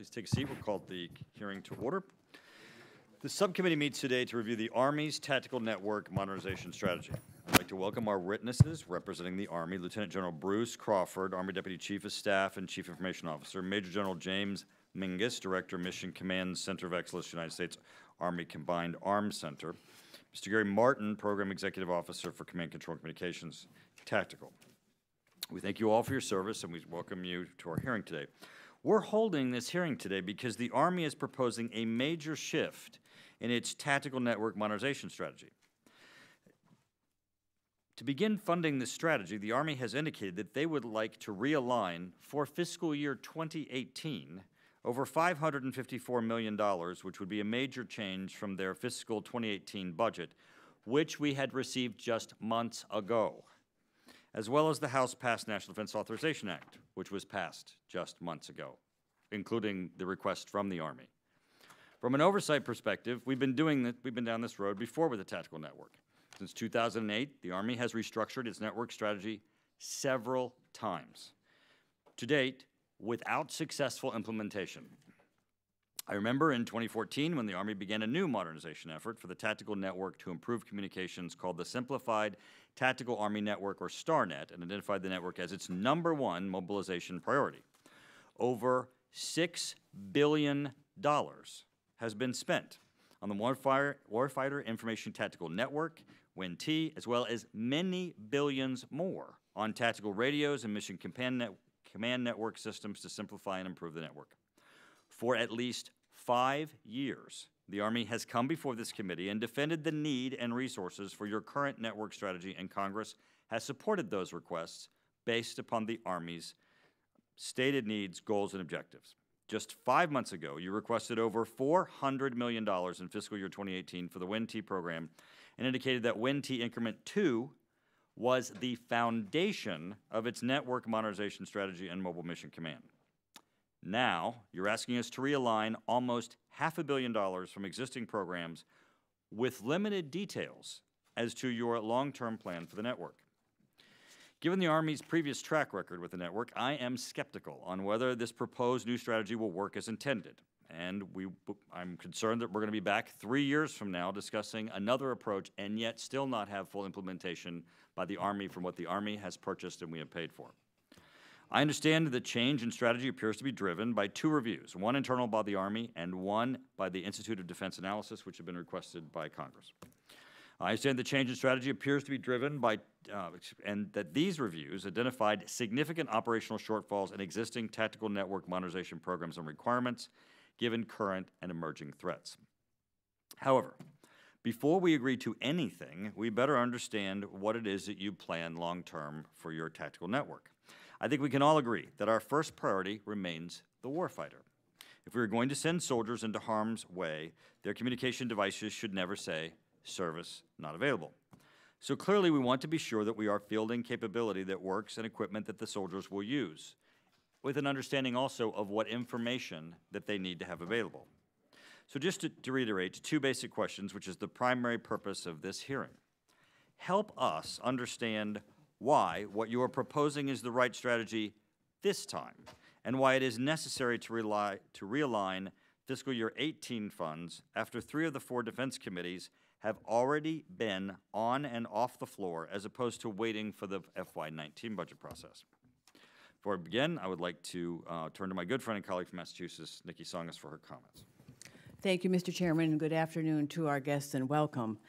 Please take a seat. We'll call the hearing to order. The subcommittee meets today to review the Army's Tactical Network Modernization Strategy. I'd like to welcome our witnesses representing the Army, Lieutenant General Bruce Crawford, Army Deputy Chief of Staff and Chief Information Officer, Major General James Mingus, Director, Mission Command Center of Excellence, United States Army Combined Arms Center, Mr. Gary Martin, Program Executive Officer for Command Control Communications Tactical. We thank you all for your service, and we welcome you to our hearing today. We're holding this hearing today because the Army is proposing a major shift in its tactical network modernization strategy. To begin funding this strategy, the Army has indicated that they would like to realign for fiscal year 2018 over $554 million, which would be a major change from their fiscal 2018 budget, which we had received just months ago, as well as the House-passed National Defense Authorization Act, which was passed just months ago, including the request from the Army. From an oversight perspective, we've been down this road before with the tactical network. Since 2008, the Army has restructured its network strategy several times, to date, without successful implementation. I remember in 2014 when the Army began a new modernization effort for the tactical network to improve communications called the Simplified Tactical Army Network, or STARNet, and identified the network as its #1 mobilization priority. Over $6 billion has been spent on the Warfighter Information Tactical Network, WIN-T, as well as many billions more on tactical radios and mission command network systems to simplify and improve the network. For at least 5 years, the Army has come before this committee and defended the need and resources for your current network strategy, and Congress has supported those requests based upon the Army's stated needs, goals, and objectives. Just 5 months ago, you requested over $400 million in fiscal year 2018 for the WIN-T program and indicated that WIN-T Increment 2 was the foundation of its network modernization strategy and mobile mission command. Now, you're asking us to realign almost $500 million from existing programs with limited details as to your long-term plan for the network. Given the Army's previous track record with the network, I am skeptical on whether this proposed new strategy will work as intended. And I'm concerned that we're going to be back 3 years from now discussing another approach and yet still not have full implementation by the Army from what the Army has purchased and we have paid for. I understand that the change in strategy appears to be driven by 2 reviews, one internal by the Army and one by the Institute of Defense Analysis, which have been requested by Congress. I understand the change in strategy appears to be driven by, and that these reviews identified significant operational shortfalls in existing tactical network modernization programs and requirements, given current and emerging threats. However, before we agree to anything, we better understand what it is that you plan long-term for your tactical network. I think we can all agree that our first priority remains the warfighter. If we are going to send soldiers into harm's way, their communication devices should never say, "Service not available." So clearly we want to be sure that we are fielding capability that works and equipment that the soldiers will use, with an understanding also of what information that they need to have available. So just to reiterate, 2 basic questions, which is the primary purpose of this hearing. Help us understand why what you are proposing is the right strategy this time, and why it is necessary to realign fiscal year 18 funds after 3 of the 4 defense committees have already been on and off the floor as opposed to waiting for the FY19 budget process. Before I begin, I would like to turn to my good friend and colleague from Massachusetts, Nikki Tsongas, for her comments. Thank you, Mr. Chairman, and good afternoon to our guests and welcome.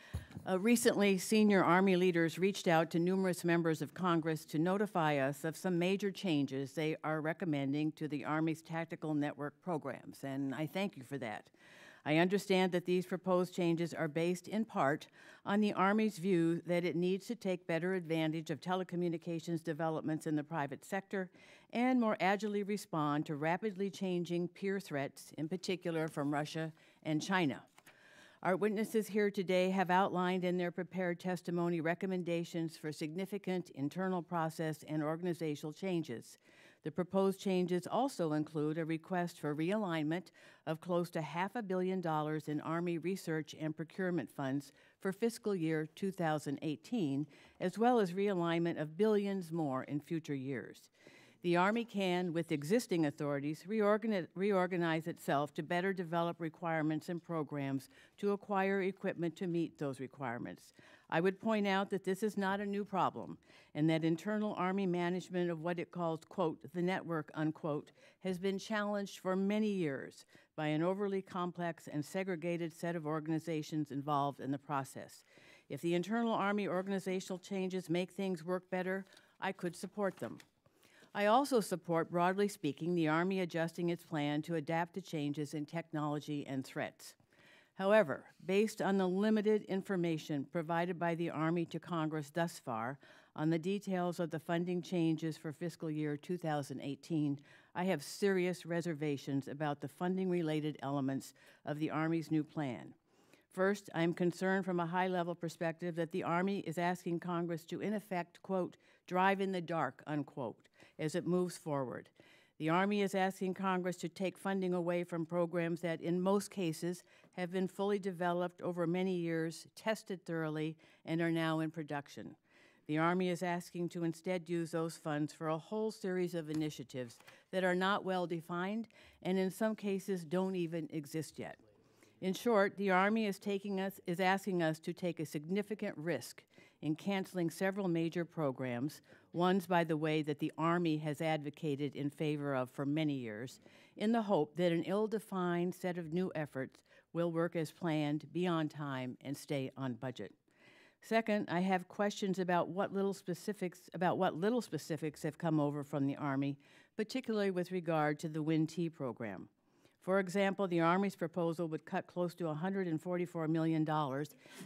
Recently, senior Army leaders reached out to numerous members of Congress to notify us of some major changes they are recommending to the Army's tactical network programs, and I thank you for that. I understand that these proposed changes are based in part on the Army's view that it needs to take better advantage of telecommunications developments in the private sector and more agilely respond to rapidly changing peer threats, in particular from Russia and China. Our witnesses here today have outlined in their prepared testimony recommendations for significant internal process and organizational changes. The proposed changes also include a request for realignment of close to $500 million in Army research and procurement funds for fiscal year 2018, as well as realignment of billions more in future years. The Army can, with existing authorities, reorganize itself to better develop requirements and programs to acquire equipment to meet those requirements. I would point out that this is not a new problem, and that internal Army management of what it calls, quote, the network, unquote, has been challenged for many years by an overly complex and segregated set of organizations involved in the process. If the internal Army organizational changes make things work better, I could support them. I also support, broadly speaking, the Army adjusting its plan to adapt to changes in technology and threats. However, based on the limited information provided by the Army to Congress thus far on the details of the funding changes for fiscal year 2018, I have serious reservations about the funding-related elements of the Army's new plan. First, I am concerned from a high-level perspective that the Army is asking Congress to, in effect, quote, drive in the dark, unquote, as it moves forward. The Army is asking Congress to take funding away from programs that, in most cases, have been fully developed over many years, tested thoroughly, and are now in production. The Army is asking to instead use those funds for a whole series of initiatives that are not well defined and in some cases don't even exist yet. In short, the Army is asking us to take a significant risk in canceling several major programs, ones, by the way, that the Army has advocated in favor of for many years, in the hope that an ill-defined set of new efforts will work as planned, be on time, and stay on budget. Second, I have questions about what little specifics have come over from the Army, particularly with regard to the WIN-T program. For example, the Army's proposal would cut close to $144 million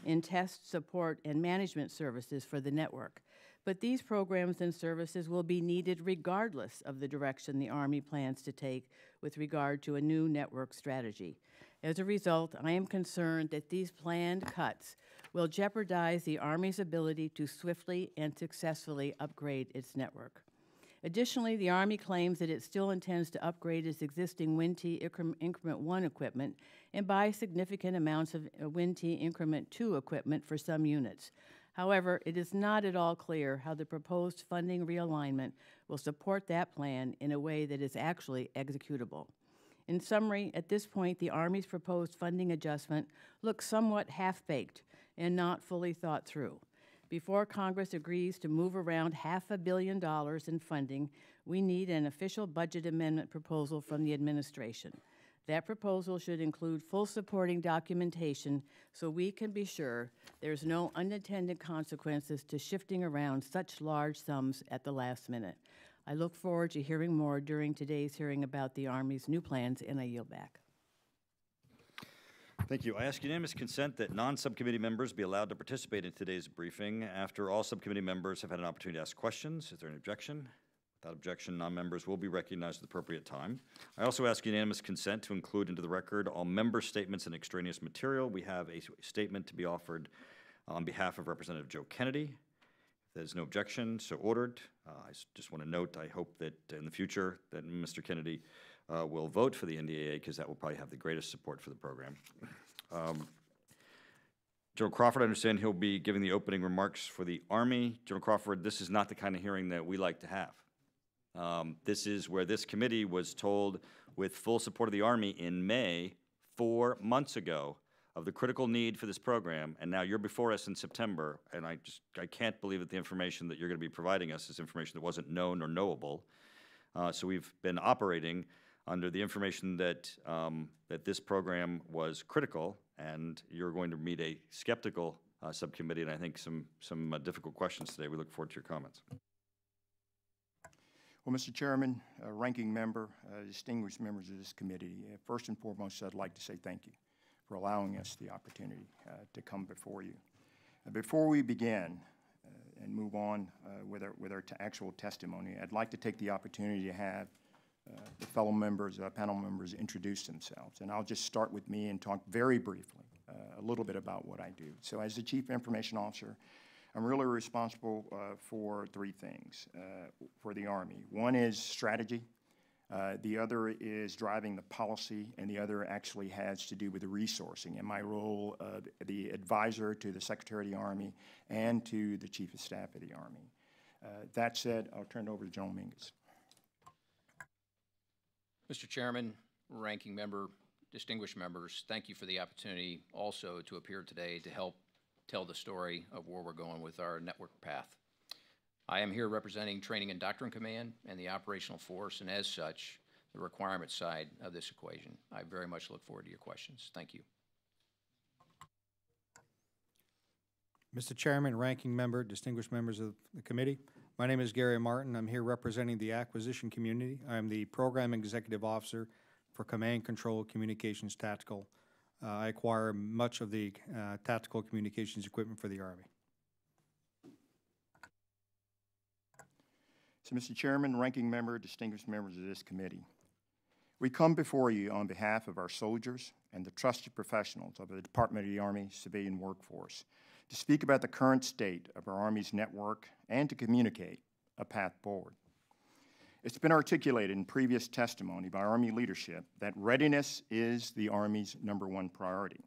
in test, support, and management services for the network. But these programs and services will be needed regardless of the direction the Army plans to take with regard to a new network strategy. As a result, I am concerned that these planned cuts will jeopardize the Army's ability to swiftly and successfully upgrade its network. Additionally, the Army claims that it still intends to upgrade its existing WIN-T Increment 1 equipment and buy significant amounts of WIN-T Increment 2 equipment for some units. However, it is not at all clear how the proposed funding realignment will support that plan in a way that is actually executable. In summary, at this point, the Army's proposed funding adjustment looks somewhat half-baked and not fully thought through. Before Congress agrees to move around $500 million in funding, we need an official budget amendment proposal from the administration. That proposal should include full supporting documentation so we can be sure there's no unintended consequences to shifting around such large sums at the last minute. I look forward to hearing more during today's hearing about the Army's new plans, and I yield back. Thank you. I ask unanimous consent that non-subcommittee members be allowed to participate in today's briefing after all subcommittee members have had an opportunity to ask questions. Is there an objection? Without objection, non-members will be recognized at the appropriate time. I also ask unanimous consent to include into the record all member statements and extraneous material. We have a statement to be offered on behalf of Representative Joe Kennedy. If there's no objection, so ordered. I just want to note, I hope that in the future that Mr. Kennedy will vote for the NDAA because that will probably have the greatest support for the program. General Crawford, I understand he'll be giving the opening remarks for the Army. General Crawford, this is not the kind of hearing that we like to have. This is where this committee was told with full support of the Army in May, 4 months ago, of the critical need for this program, and now you're before us in September, and I can't believe that the information that you're going to be providing us is information that wasn't known or knowable. So we've been operating under the information that that this program was critical, and you're going to meet a skeptical subcommittee, and I think some difficult questions today. We look forward to your comments. Well, Mr. Chairman, ranking member, distinguished members of this committee, first and foremost, I'd like to say thank you for allowing us the opportunity to come before you. Before we begin and move on with our actual testimony, I'd like to take the opportunity to have the fellow members, panel members, introduce themselves. And I'll just start with me and talk very briefly a little bit about what I do. So as the Chief Information Officer, I'm really responsible for three things for the Army. One is strategy. The other is driving the policy, and the other actually has to do with the resourcing and my role of the advisor to the Secretary of the Army and to the Chief of Staff of the Army. That said, I'll turn it over to General Mingus. Mr. Chairman, Ranking Member, distinguished members, thank you for the opportunity also to appear today to help tell the story of where we're going with our network path. I am here representing Training and Doctrine Command and the operational force, and as such, the requirement side of this equation. I very much look forward to your questions. Thank you. Mr. Chairman, Ranking Member, distinguished members of the committee, my name is Gary Martin. I'm here representing the acquisition community. I'm the Program Executive Officer for Command Control Communications Tactical. I acquire much of the tactical communications equipment for the Army. So, Mr. Chairman, Ranking Member, distinguished members of this committee, we come before you on behalf of our soldiers and the trusted professionals of the Department of the Army civilian workforce to speak about the current state of our Army's network and to communicate a path forward. It's been articulated in previous testimony by Army leadership that readiness is the Army's #1 priority.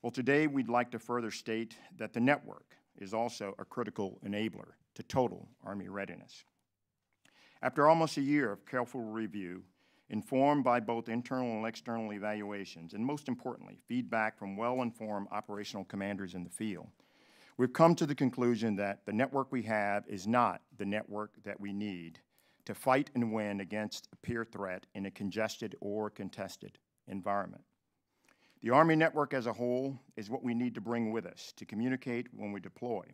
Well, today we'd like to further state that the network is also a critical enabler to total Army readiness. After almost a year of careful review, informed by both internal and external evaluations, and most importantly, feedback from well-informed operational commanders in the field, we've come to the conclusion that the network we have is not the network that we need to fight and win against a peer threat in a congested or contested environment. The Army network as a whole is what we need to bring with us to communicate when we deploy.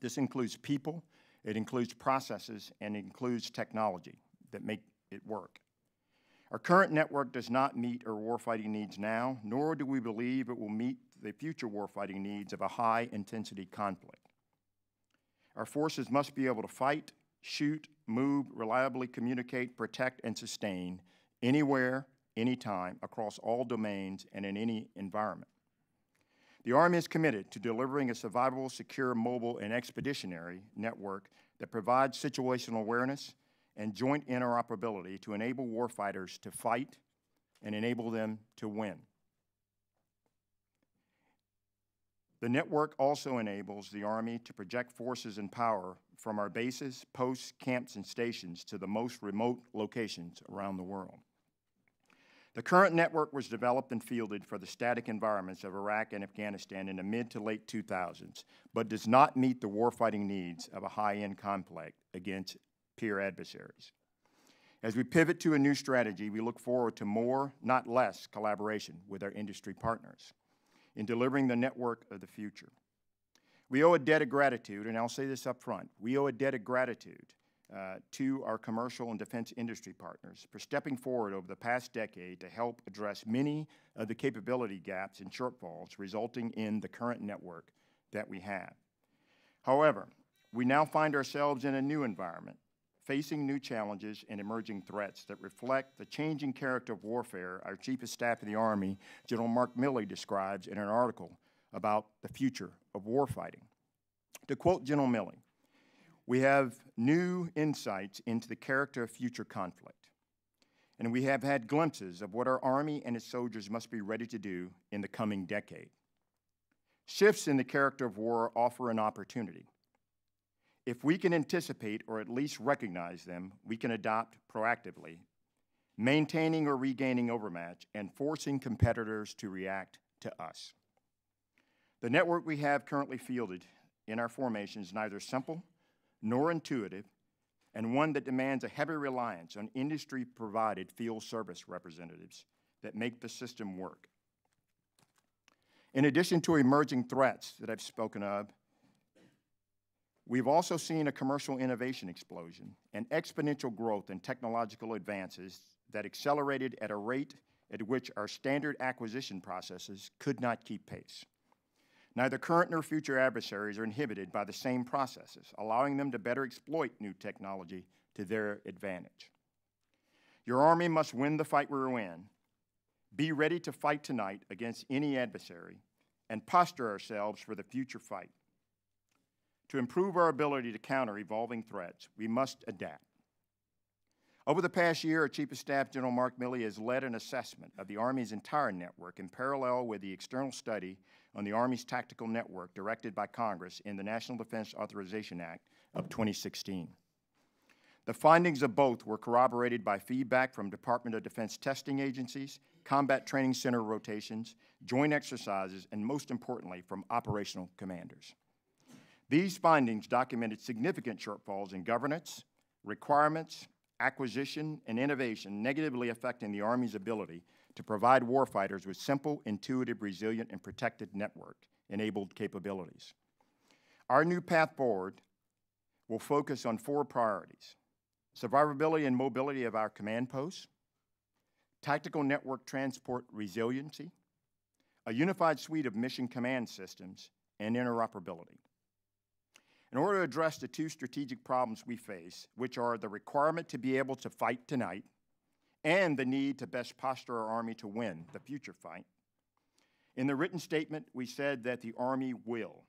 This includes people, it includes processes, and it includes technology that make it work. Our current network does not meet our warfighting needs now, nor do we believe it will meet the future warfighting needs of a high-intensity conflict. Our forces must be able to fight, shoot, move, reliably communicate, protect, and sustain anywhere, anytime, across all domains, and in any environment. The Army is committed to delivering a survivable, secure, mobile, and expeditionary network that provides situational awareness and joint interoperability to enable warfighters to fight and enable them to win. The network also enables the Army to project forces and power from our bases, posts, camps, and stations to the most remote locations around the world. The current network was developed and fielded for the static environments of Iraq and Afghanistan in the mid to late 2000s, but does not meet the warfighting needs of a high-end conflict against peer adversaries. As we pivot to a new strategy, we look forward to more, not less, collaboration with our industry partners in delivering the network of the future. We owe a debt of gratitude, and I'll say this up front, we owe a debt of gratitude to our commercial and defense industry partners for stepping forward over the past decade to help address many of the capability gaps and shortfalls resulting in the current network that we have. However, we now find ourselves in a new environment, facing new challenges and emerging threats that reflect the changing character of warfare our Chief of Staff of the Army, General Mark Milley, describes in an article about the future of warfighting. To quote General Milley, "We have new insights into the character of future conflict, and we have had glimpses of what our Army and its soldiers must be ready to do in the coming decade. Shifts in the character of war offer an opportunity. If we can anticipate or at least recognize them, we can adopt proactively, maintaining or regaining overmatch and forcing competitors to react to us. The network we have currently fielded in our formation is neither simple nor intuitive, and one that demands a heavy reliance on industry-provided field service representatives that make the system work. In addition to emerging threats that I've spoken of, we've also seen a commercial innovation explosion and exponential growth in technological advances that accelerated at a rate at which our standard acquisition processes could not keep pace. Neither current nor future adversaries are inhibited by the same processes, allowing them to better exploit new technology to their advantage. Your Army must win the fight we're in, be ready to fight tonight against any adversary, and posture ourselves for the future fight. To improve our ability to counter evolving threats, we must adapt. Over the past year, our Chief of Staff, General Mark Milley, has led an assessment of the Army's entire network in parallel with the external study on the Army's tactical network directed by Congress in the National Defense Authorization Act of 2016. The findings of both were corroborated by feedback from Department of Defense testing agencies, combat training center rotations, joint exercises, and most importantly, from operational commanders. These findings documented significant shortfalls in governance, requirements, acquisition, and innovation, negatively affecting the Army's ability to provide warfighters with simple, intuitive, resilient, and protected network-enabled capabilities. Our new path forward will focus on 4 priorities: survivability and mobility of our command posts, tactical network transport resiliency, a unified suite of mission command systems, and interoperability. In order to address the 2 strategic problems we face, which are the requirement to be able to fight tonight and the need to best posture our Army to win the future fight, in the written statement, we said that the Army will.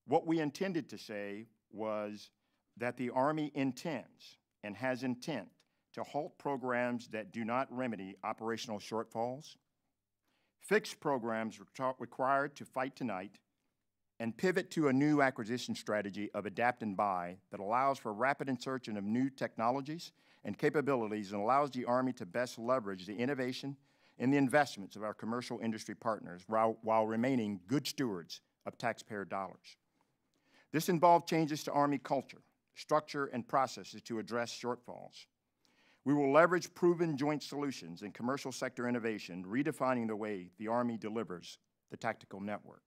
What we intended to say was that the Army intends and has intent to halt programs that do not remedy operational shortfalls, fix programs required to fight tonight, and pivot to a new acquisition strategy of adapt and buy that allows for rapid insertion of new technologies and capabilities and allows the Army to best leverage the innovation and the investments of our commercial industry partners while remaining good stewards of taxpayer dollars. This involved changes to Army culture, structure, and processes to address shortfalls. We will leverage proven joint solutions and commercial sector innovation, redefining the way the Army delivers the tactical network.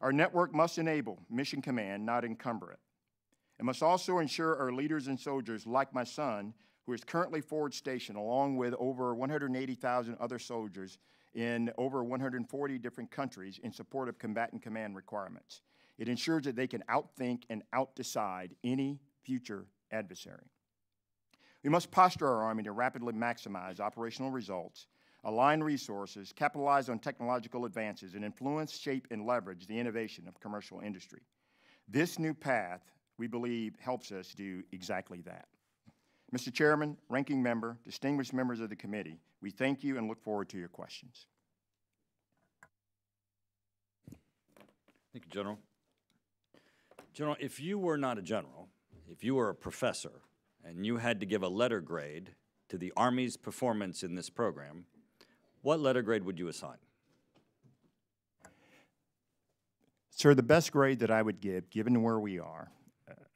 Our network must enable mission command, not encumber it. It must also ensure our leaders and soldiers, like my son, who is currently forward stationed along with over 180,000 other soldiers in over 140 different countries in support of combatant command requirements. It ensures that they can outthink and outdecide any future adversary. We must posture our Army to rapidly maximize operational results, align resources, capitalize on technological advances, and influence, shape, and leverage the innovation of commercial industry. This new path, we believe, helps us do exactly that. Mr. Chairman, Ranking Member, distinguished members of the committee, we thank you and look forward to your questions. Thank you, General. General, if you were not a general, if you were a professor, and you had to give a letter grade to the Army's performance in this program, what letter grade would you assign? Sir, the best grade that I would give, given where we are,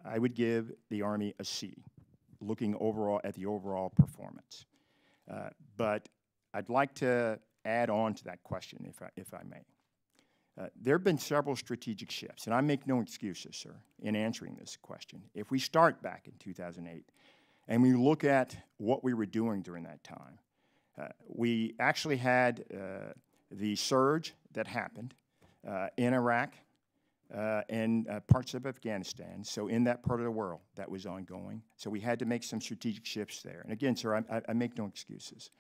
I would give the Army a C, looking overall at the overall performance. But I'd like to add on to that question, if I may. There have been several strategic shifts, and I make no excuses, sir, in answering this question. If we start back in 2008 and we look at what we were doing during that time, we actually had the surge that happened in Iraq and parts of Afghanistan, so in that part of the world that was ongoing. So we had to make some strategic shifts there. And again, sir, I make no excuses.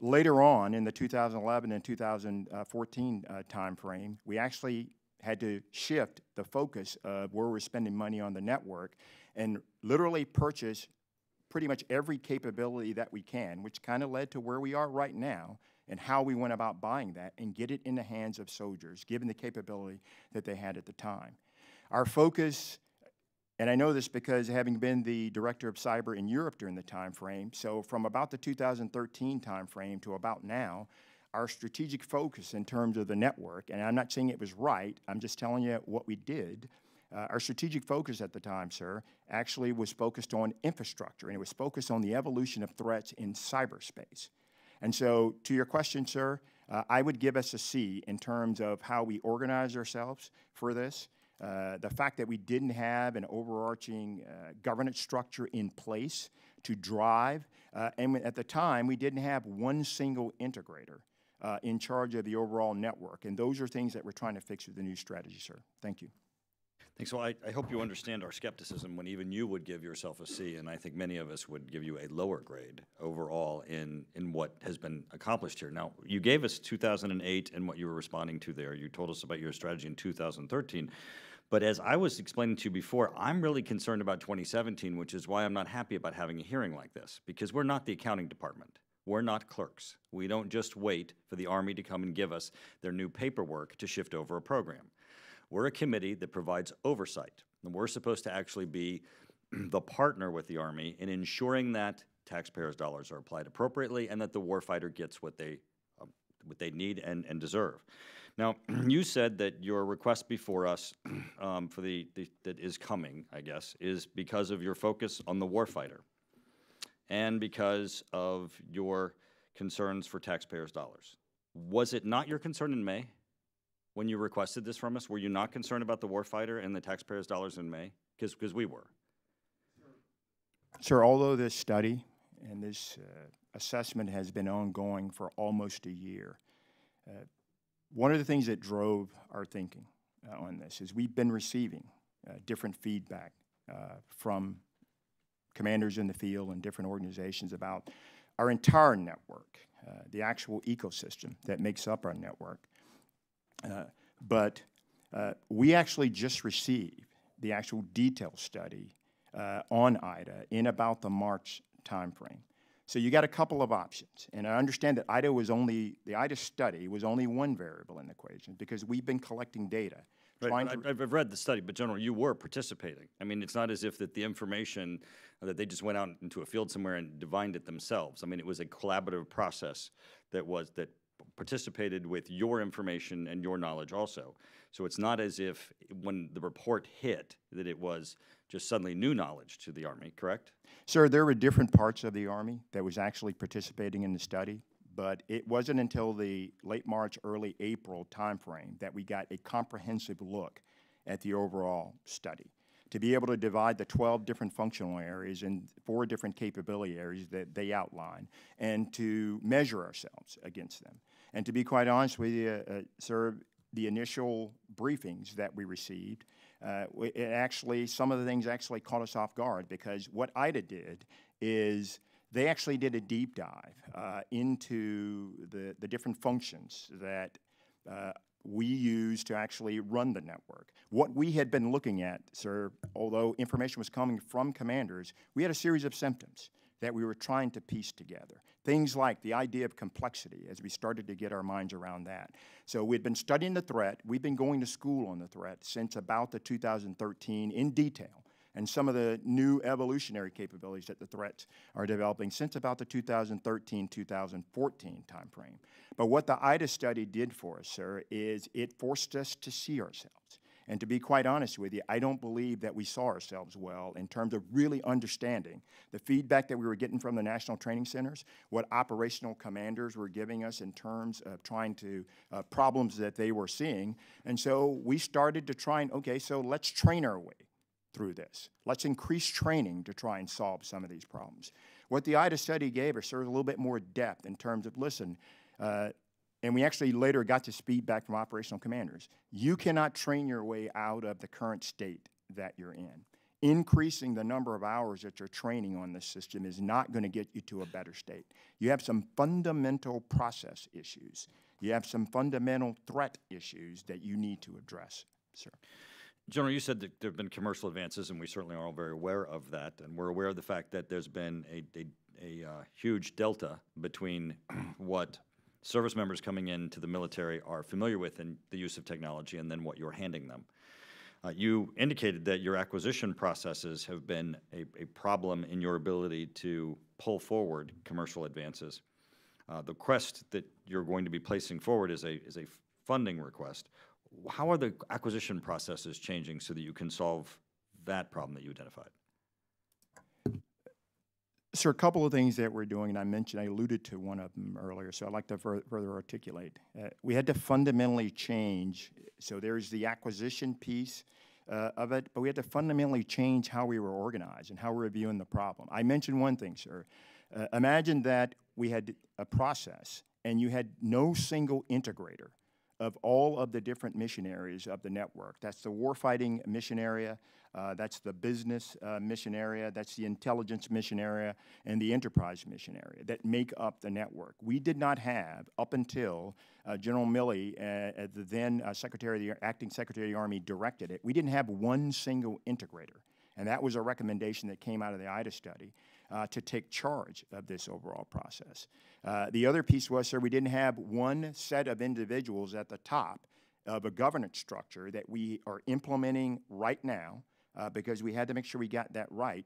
Later on, in the 2011 and 2014 time frame, we actually had to shift the focus of where we're spending money on the network and literally purchase pretty much every capability that we can, which kind of led to where we are right now and how we went about buying that and get it in the hands of soldiers, given the capability that they had at the time. Our focus, and I know this because having been the director of cyber in Europe during the time frame, so from about the 2013 time frame to about now, our strategic focus in terms of the network, and I'm not saying it was right, I'm just telling you what we did. Our strategic focus at the time, sir, actually was focused on infrastructure, and it was focused on the evolution of threats in cyberspace. And so, to your question, sir, I would give us a C in terms of how we organize ourselves for this. The fact that we didn't have an overarching governance structure in place to drive, and at the time, we didn't have one single integrator in charge of the overall network. And those are things that we're trying to fix with the new strategy, sir. Thank you. Thanks. Well, I hope you understand our skepticism when even you would give yourself a C, and I think many of us would give you a lower grade overall in what has been accomplished here. Now, you gave us 2008 and what you were responding to there. You told us about your strategy in 2013. But as I was explaining to you before, I'm really concerned about 2017, which is why I'm not happy about having a hearing like this, because we're not the accounting department. We're not clerks. We don't just wait for the Army to come and give us their new paperwork to shift over a program. We're a committee that provides oversight, and we're supposed to actually be the partner with the Army in ensuring that taxpayers' dollars are applied appropriately and that the warfighter gets what they need and deserve. Now, you said that your request before us for that is coming, I guess, is because of your focus on the warfighter and because of your concerns for taxpayers' dollars. Was it not your concern in May when you requested this from us? Were you not concerned about the warfighter and the taxpayers' dollars in May? Because we were. Sir, although this study and this assessment has been ongoing for almost a year, one of the things that drove our thinking on this is we've been receiving different feedback from commanders in the field and different organizations about our entire network, the actual ecosystem that makes up our network. But we actually just received the actual detailed study on IDA in about the March timeframe. So you got a couple of options, and I understand that the IDA study was only one variable in the equation because we've been collecting data. Right, I've read the study, but General, you were participating. I mean, it's not as if that the information that they just went out into a field somewhere and divined it themselves. I mean, it was a collaborative process that participated with your information and your knowledge also. So it's not as if when the report hit that it was just suddenly new knowledge to the Army, correct? Sir, there were different parts of the Army that was actually participating in the study, but it wasn't until the late March, early April timeframe that we got a comprehensive look at the overall study. To be able to divide the 12 different functional areas and 4 different capability areas that they outline, and to measure ourselves against them. And to be quite honest with you, sir, the initial briefings that we received, some of the things actually caught us off guard, because what IDA did is they actually did a deep dive into the different functions that we use to actually run the network. What we had been looking at, sir, although information was coming from commanders, we had a series of symptoms that we were trying to piece together. Things like the idea of complexity, as we started to get our minds around that. So we'd been studying the threat. We've been going to school on the threat since about the 2013 in detail, and some of the new evolutionary capabilities that the threats are developing since about the 2013-2014 timeframe. But what the IDA study did for us, sir, is it forced us to see ourselves. And to be quite honest with you, I don't believe that we saw ourselves well in terms of really understanding the feedback that we were getting from the national training centers, what operational commanders were giving us in terms of trying to, problems that they were seeing. And so we started to try and, okay, so let's train our way through this. Let's increase training to try and solve some of these problems. What the IDA study gave us served a little bit more depth in terms of, listen, and we actually later got this feedback from operational commanders. You cannot train your way out of the current state that you're in. Increasing the number of hours that you're training on this system is not going to get you to a better state. You have some fundamental process issues. You have some fundamental threat issues that you need to address, sir. General, you said that there have been commercial advances, and we certainly are all very aware of that, and we're aware of the fact that there's been a huge delta between what service members coming into the military are familiar with in the use of technology and then what you're handing them. You indicated that your acquisition processes have been a problem in your ability to pull forward commercial advances. The request that you're going to be placing forward is a funding request. How are the acquisition processes changing so that you can solve that problem that you identified? Sir, a couple of things that we're doing, and I alluded to one of them earlier, so I'd like to further articulate. We had to fundamentally change, so there's the acquisition piece of it, but we had to fundamentally change how we were organized and how we're viewing the problem. I mentioned one thing, sir. Imagine that we had a process and you had no single integrator of all of the different mission areas of the network. That's the warfighting mission area, that's the business mission area, that's the intelligence mission area, and the enterprise mission area that make up the network. We did not have, up until General Milley, the then acting Secretary of the Army, directed it, we didn't have one single integrator. And that was a recommendation that came out of the IDA study to take charge of this overall process. The other piece was, sir, we didn't have one set of individuals at the top of a governance structure that we are implementing right now because we had to make sure we got that right.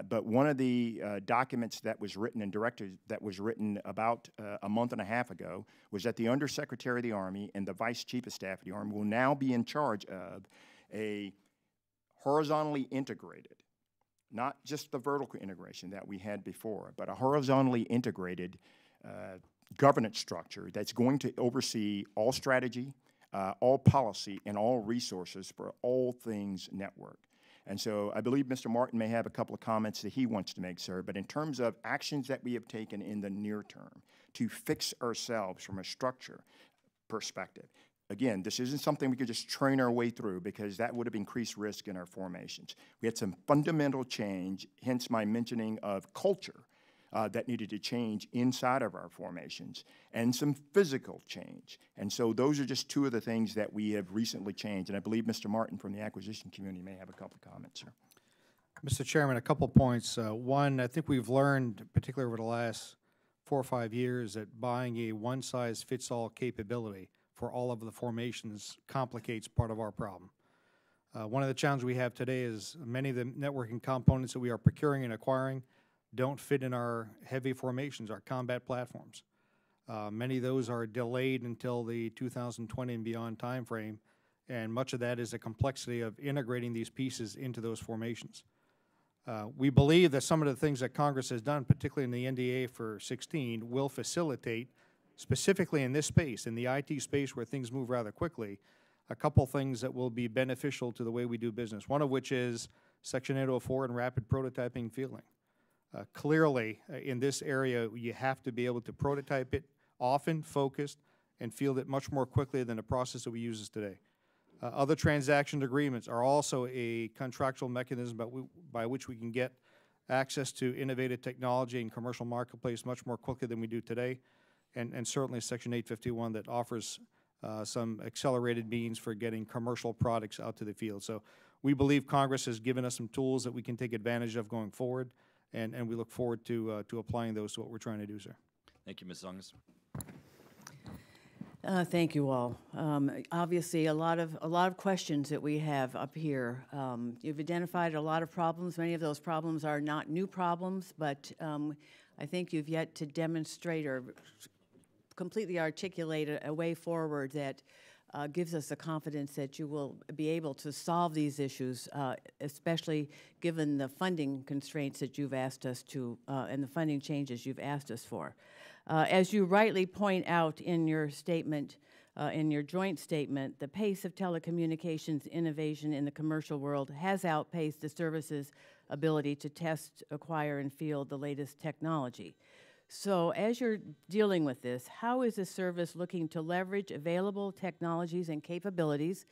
But one of the documents that was written and directed that was written about a month and a half ago was that the Undersecretary of the Army and the Vice Chief of Staff of the Army will now be in charge of a horizontally integrated, not just the vertical integration that we had before, but a horizontally integrated governance structure that's going to oversee all strategy, all policy, and all resources for all things network. And so I believe Mr. Martin may have a couple of comments that he wants to make, sir, but in terms of actions that we have taken in the near term to fix ourselves from a structure perspective, again, this isn't something we could just train our way through because that would have increased risk in our formations. We had some fundamental change, hence my mentioning of culture, that needed to change inside of our formations, and some physical change. And so those are just two of the things that we have recently changed. And I believe Mr. Martin from the acquisition community may have a couple of comments, sir. Mr. Chairman, a couple points. One, I think we've learned, particularly over the last 4 or 5 years, that buying a one-size-fits-all capability for all of the formations complicates part of our problem. One of the challenges we have today is many of the networking components that we are procuring and acquiring don't fit in our heavy formations, our combat platforms. Many of those are delayed until the 2020 and beyond timeframe, and much of that is the complexity of integrating these pieces into those formations. We believe that some of the things that Congress has done, particularly in the NDA for 16, will facilitate, specifically in this space, in the IT space where things move rather quickly, a couple things that will be beneficial to the way we do business, one of which is Section 804 and rapid prototyping fielding. Clearly, in this area, you have to be able to prototype it often, focused, and field it much more quickly than the process that we use today. Other transaction agreements are also a contractual mechanism by which we can get access to innovative technology and commercial marketplace much more quickly than we do today, and certainly Section 851 that offers some accelerated means for getting commercial products out to the field. So we believe Congress has given us some tools that we can take advantage of going forward, and we look forward to applying those to what we're trying to do, sir. Thank you, Ms. Zungas. Thank you all. Obviously, a lot of questions that we have up here. You've identified a lot of problems. Many of those problems are not new problems, but I think you've yet to demonstrate or completely articulate a way forward that gives us the confidence that you will be able to solve these issues, especially given the funding constraints that you've asked us to and the funding changes you've asked us for. As you rightly point out in your statement, in your joint statement, the pace of telecommunications innovation in the commercial world has outpaced the service's ability to test, acquire, and field the latest technology. So as you're dealing with this, how is the service looking to leverage available technologies and capabilities?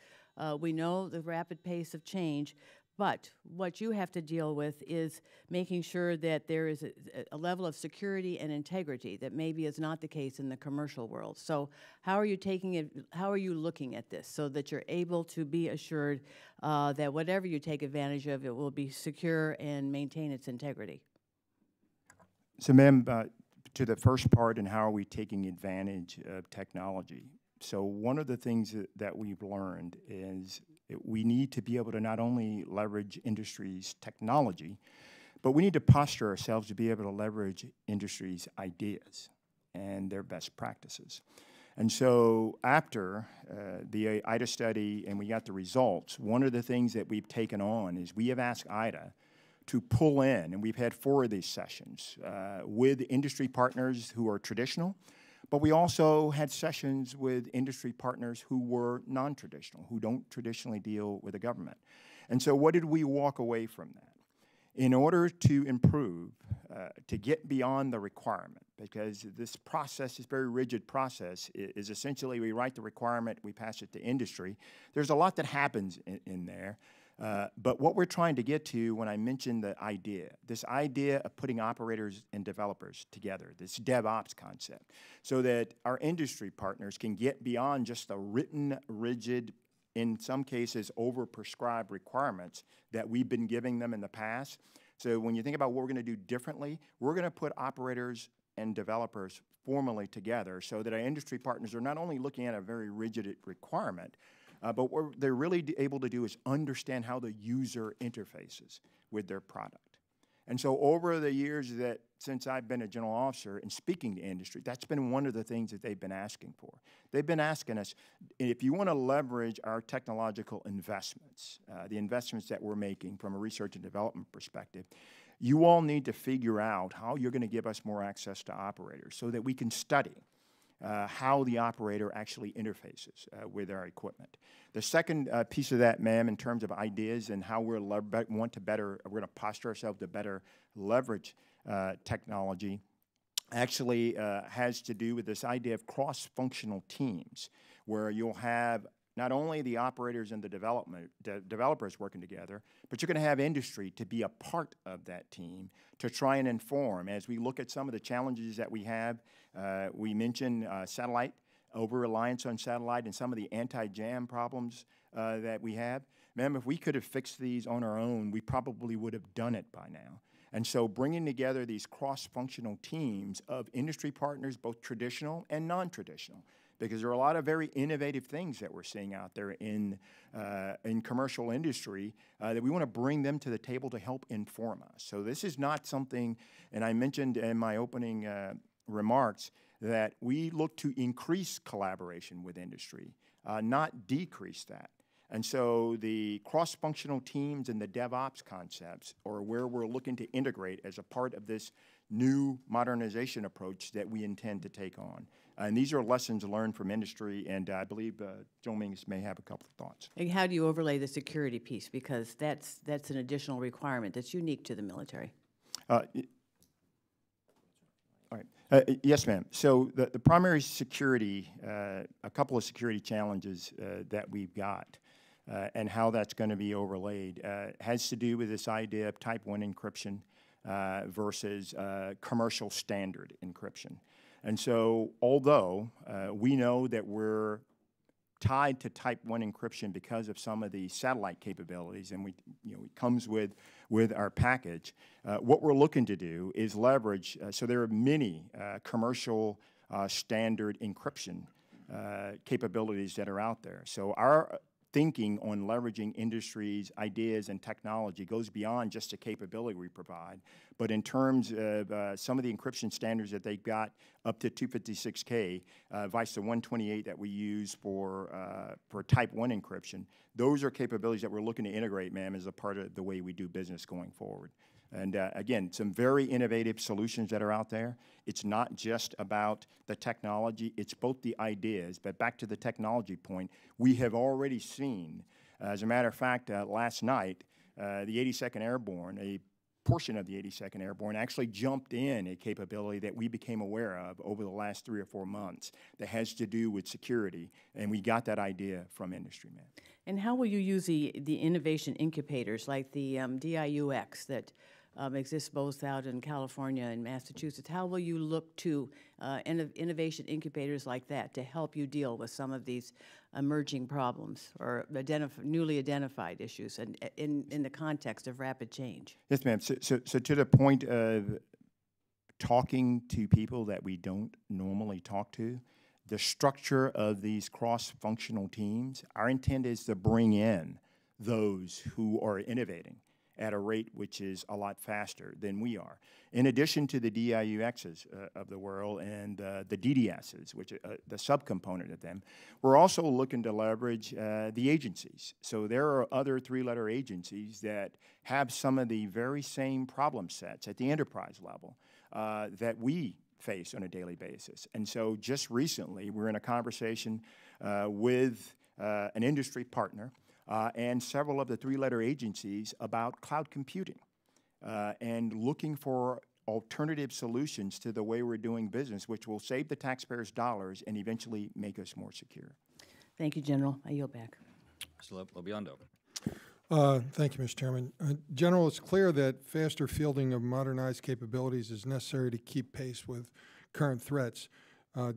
We know the rapid pace of change, but what you have to deal with is making sure that there is a level of security and integrity that maybe is not the case in the commercial world. So how are you taking it, how are you looking at this so that you're able to be assured that whatever you take advantage of, it will be secure and maintain its integrity? So, ma'am, to the first part, and how are we taking advantage of technology? So one of the things that we've learned is we need to be able to not only leverage industry's technology, but we need to posture ourselves to be able to leverage industry's ideas and their best practices. And so after the IDA study and we got the results, one of the things that we've taken on is we have asked IDA to pull in, and we've had 4 of these sessions with industry partners who are traditional, but we also had sessions with industry partners who were non-traditional, who don't traditionally deal with the government. And so what did we walk away from that? In order to improve, to get beyond the requirement, because this process, this very rigid process, is essentially we write the requirement, we pass it to industry. There's a lot that happens in there. But what we're trying to get to when I mentioned the idea, this idea of putting operators and developers together, this DevOps concept, so that our industry partners can get beyond just the written, rigid, in some cases over-prescribed requirements that we've been giving them in the past. So when you think about what we're going to do differently, we're going to put operators and developers formally together so that our industry partners are not only looking at a very rigid requirement, But what they're really able to do is understand how the user interfaces with their product. And so over the years that since I've been a general officer and speaking to industry, that's been one of the things that they've been asking for. They've been asking us, if you want to leverage our technological investments, the investments that we're making from a research and development perspective, you all need to figure out how you're going to give us more access to operators so that we can study how the operator actually interfaces with our equipment. The second piece of that, ma'am, in terms of ideas and how we're going to posture ourselves to better leverage technology, actually has to do with this idea of cross-functional teams, where you'll have not only the operators and the developers working together, but you're going to have industry to be a part of that team to try and inform. As we look at some of the challenges that we have, we mentioned satellite, over-reliance on satellite, and some of the anti-jam problems that we have. Ma'am, if we could have fixed these on our own, we probably would have done it by now. And so bringing together these cross-functional teams of industry partners, both traditional and non-traditional, because there are a lot of very innovative things that we're seeing out there in commercial industry that we want to bring them to the table to help inform us. So this is not something, and I mentioned in my opening remarks, that we look to increase collaboration with industry, not decrease that. And so the cross-functional teams and the DevOps concepts are where we're looking to integrate as a part of this new modernization approach that we intend to take on. And these are lessons learned from industry, and I believe Joe Mingus may have a couple of thoughts. And how do you overlay the security piece? Because that's an additional requirement that's unique to the military. All right. Yes, ma'am. So the primary security, a couple of security challenges that we've got and how that's going to be overlaid has to do with this idea of type 1 encryption versus commercial standard encryption. And so although we know that we're tied to type 1 encryption because of some of the satellite capabilities, and it comes with our package, what we're looking to do is leverage, so there are many commercial standard encryption capabilities that are out there. So our thinking on leveraging industry's ideas and technology goes beyond just the capability we provide, but in terms of some of the encryption standards that they've got up to 256K, vice the 128 that we use for type 1 encryption, those are capabilities that we're looking to integrate, ma'am, as a part of the way we do business going forward. And again, some very innovative solutions that are out there. It's not just about the technology, it's both the ideas, but back to the technology point, we have already seen, as a matter of fact, last night, the 82nd Airborne, a portion of the 82nd Airborne actually jumped in a capability that we became aware of over the last 3 or 4 months that has to do with security, and we got that idea from industry, man. And how will you use the innovation incubators like the DIUX that exists both out in California and Massachusetts? How will you look to innovation incubators like that to help you deal with some of these emerging problems or newly identified issues and in the context of rapid change? Yes, ma'am. So to the point of talking to people that we don't normally talk to, the structure of these cross-functional teams, our intent is to bring in those who are innovating at a rate which is a lot faster than we are. In addition to the DIUXs of the world and the DDSs, which are the subcomponent of them, we're also looking to leverage the agencies. So there are other 3-letter agencies that have some of the very same problem sets at the enterprise level that we face on a daily basis. And so just recently, we're in a conversation with an industry partner and several of the 3-letter agencies about cloud computing and looking for alternative solutions to the way we're doing business, which will save the taxpayers dollars and eventually make us more secure. Thank you, General. I yield back. Mr. Lobiondo. Thank you, Mr. Chairman. General, it's clear that faster fielding of modernized capabilities is necessary to keep pace with current threats.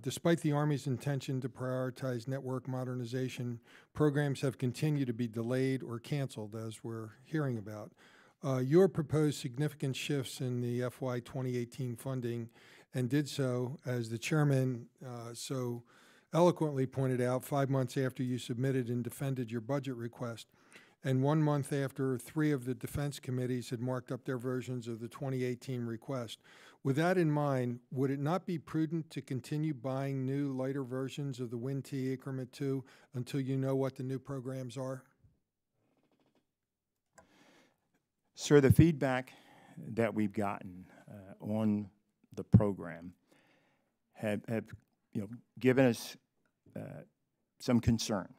Despite the Army's intention to prioritize network modernization, programs have continued to be delayed or canceled, as we're hearing about. Your proposed significant shifts in the FY 2018 funding and did so, as the Chairman so eloquently pointed out 5 months after you submitted and defended your budget request, and 1 month after 3 of the defense committees had marked up their versions of the 2018 request. With that in mind, would it not be prudent to continue buying new, lighter versions of the WIN-T Increment 2 until you know what the new programs are? Sir, the feedback that we've gotten on the program have given us some concern.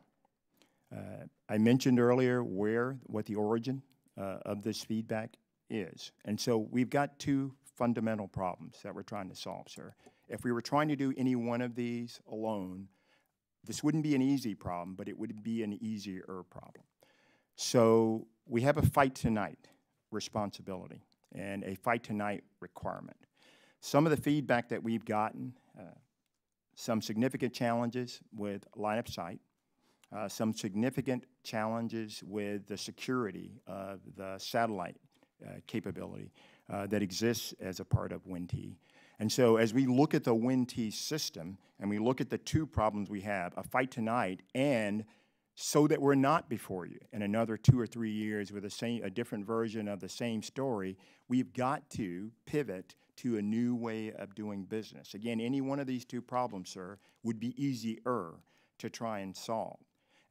I mentioned earlier what the origin of this feedback is. And so we've got 2 fundamental problems that we're trying to solve, sir. If we were trying to do any one of these alone, this wouldn't be an easy problem, but it would be an easier problem. So we have a fight tonight responsibility and a fight tonight requirement. Some of the feedback that we've gotten, some significant challenges with line of sight, some significant challenges with the security of the satellite capability that exists as a part of WIN-T. And so as we look at the WIN-T system and we look at the 2 problems we have, a fight tonight, and so that we're not before you in another 2 or 3 years with a different version of the same story, we've got to pivot to a new way of doing business. Again, any one of these 2 problems, sir, would be easier to try and solve.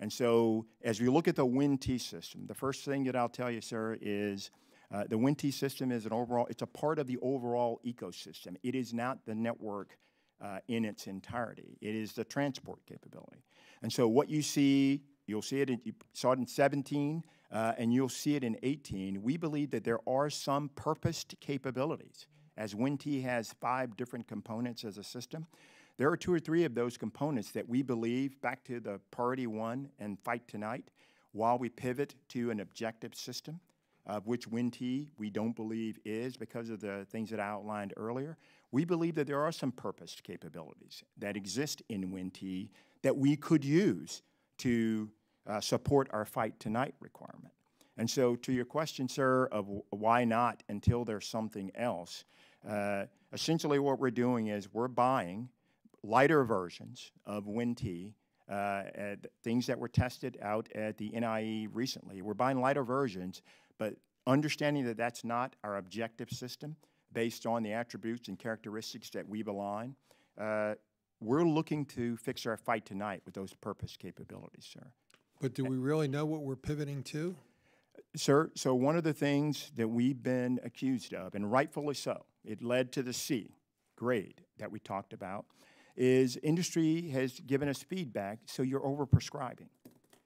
And so as we look at the WIN-T system, the first thing that I'll tell you, sir, is the WIN-T system is it's a part of the overall ecosystem. It is not the network in its entirety. It is the transport capability. And so what you see, you saw it in 17, and you'll see it in 18. We believe that there are some purposed capabilities. As WIN-T has 5 different components as a system, there are 2 or 3 of those components that we believe, back to the priority 1 and fight tonight, while we pivot to an objective system, of which WIN-T we don't believe is because of the things that I outlined earlier, we believe that there are some purposed capabilities that exist in WIN-T that we could use to support our fight tonight requirement. And so to your question, sir, of why not until there's something else, essentially what we're doing is we're buying lighter versions of WIN-T, things that were tested out at the NIE recently. We're buying lighter versions, but understanding that that's not our objective system based on the attributes and characteristics that we've aligned, we're looking to fix our fight tonight with those purpose capabilities, sir. But do we really know what we're pivoting to? Sir, so one of the things that we've been accused of, and rightfully so, it led to the C grade that we talked about, is industry has given us feedback, so you're overprescribing.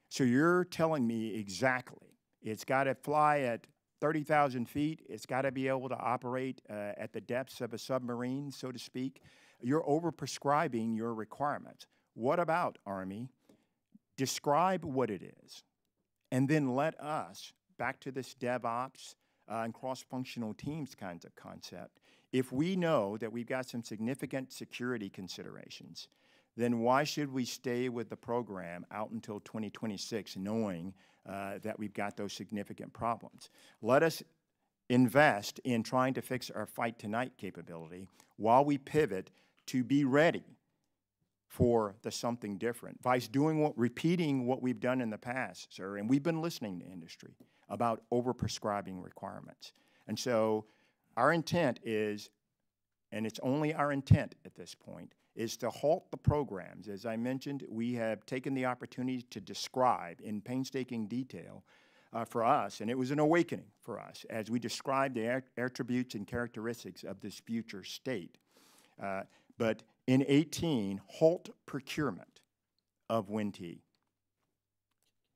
So you're telling me exactly, it's got to fly at 30,000 feet, it's got to be able to operate at the depths of a submarine, so to speak. You're overprescribing your requirements. What about, Army? Describe what it is, and then let us, back to this DevOps and cross-functional teams kinds of concept, if we know that we've got some significant security considerations, then why should we stay with the program out until 2026 knowing that we've got those significant problems? Let us invest in trying to fix our fight tonight capability while we pivot to be ready for the something different. Vice repeating what we've done in the past, sir, and we've been listening to industry about overprescribing requirements. And so our intent is, and it's only our intent at this point, is to halt the programs. As I mentioned, we have taken the opportunity to describe in painstaking detail for us, and it was an awakening for us as we described the attributes and characteristics of this future state. But in 18, halt procurement of WIN-T,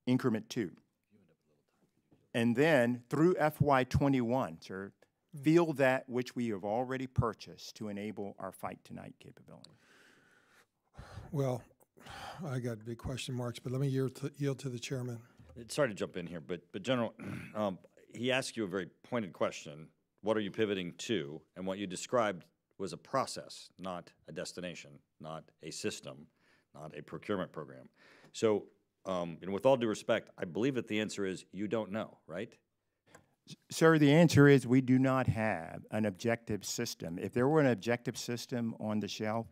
increment 2. And then through FY21, sir, field that which we have already purchased to enable our fight tonight capability. Well, I got big question marks, but let me yield to the chairman. Sorry to jump in here, but General, he asked you a very pointed question. What are you pivoting to? And what you described was a process, not a destination, not a system, not a procurement program. So, and with all due respect, I believe that the answer is you don't know, right? Sir, the answer is we do not have an objective system. If there were an objective system on the shelf,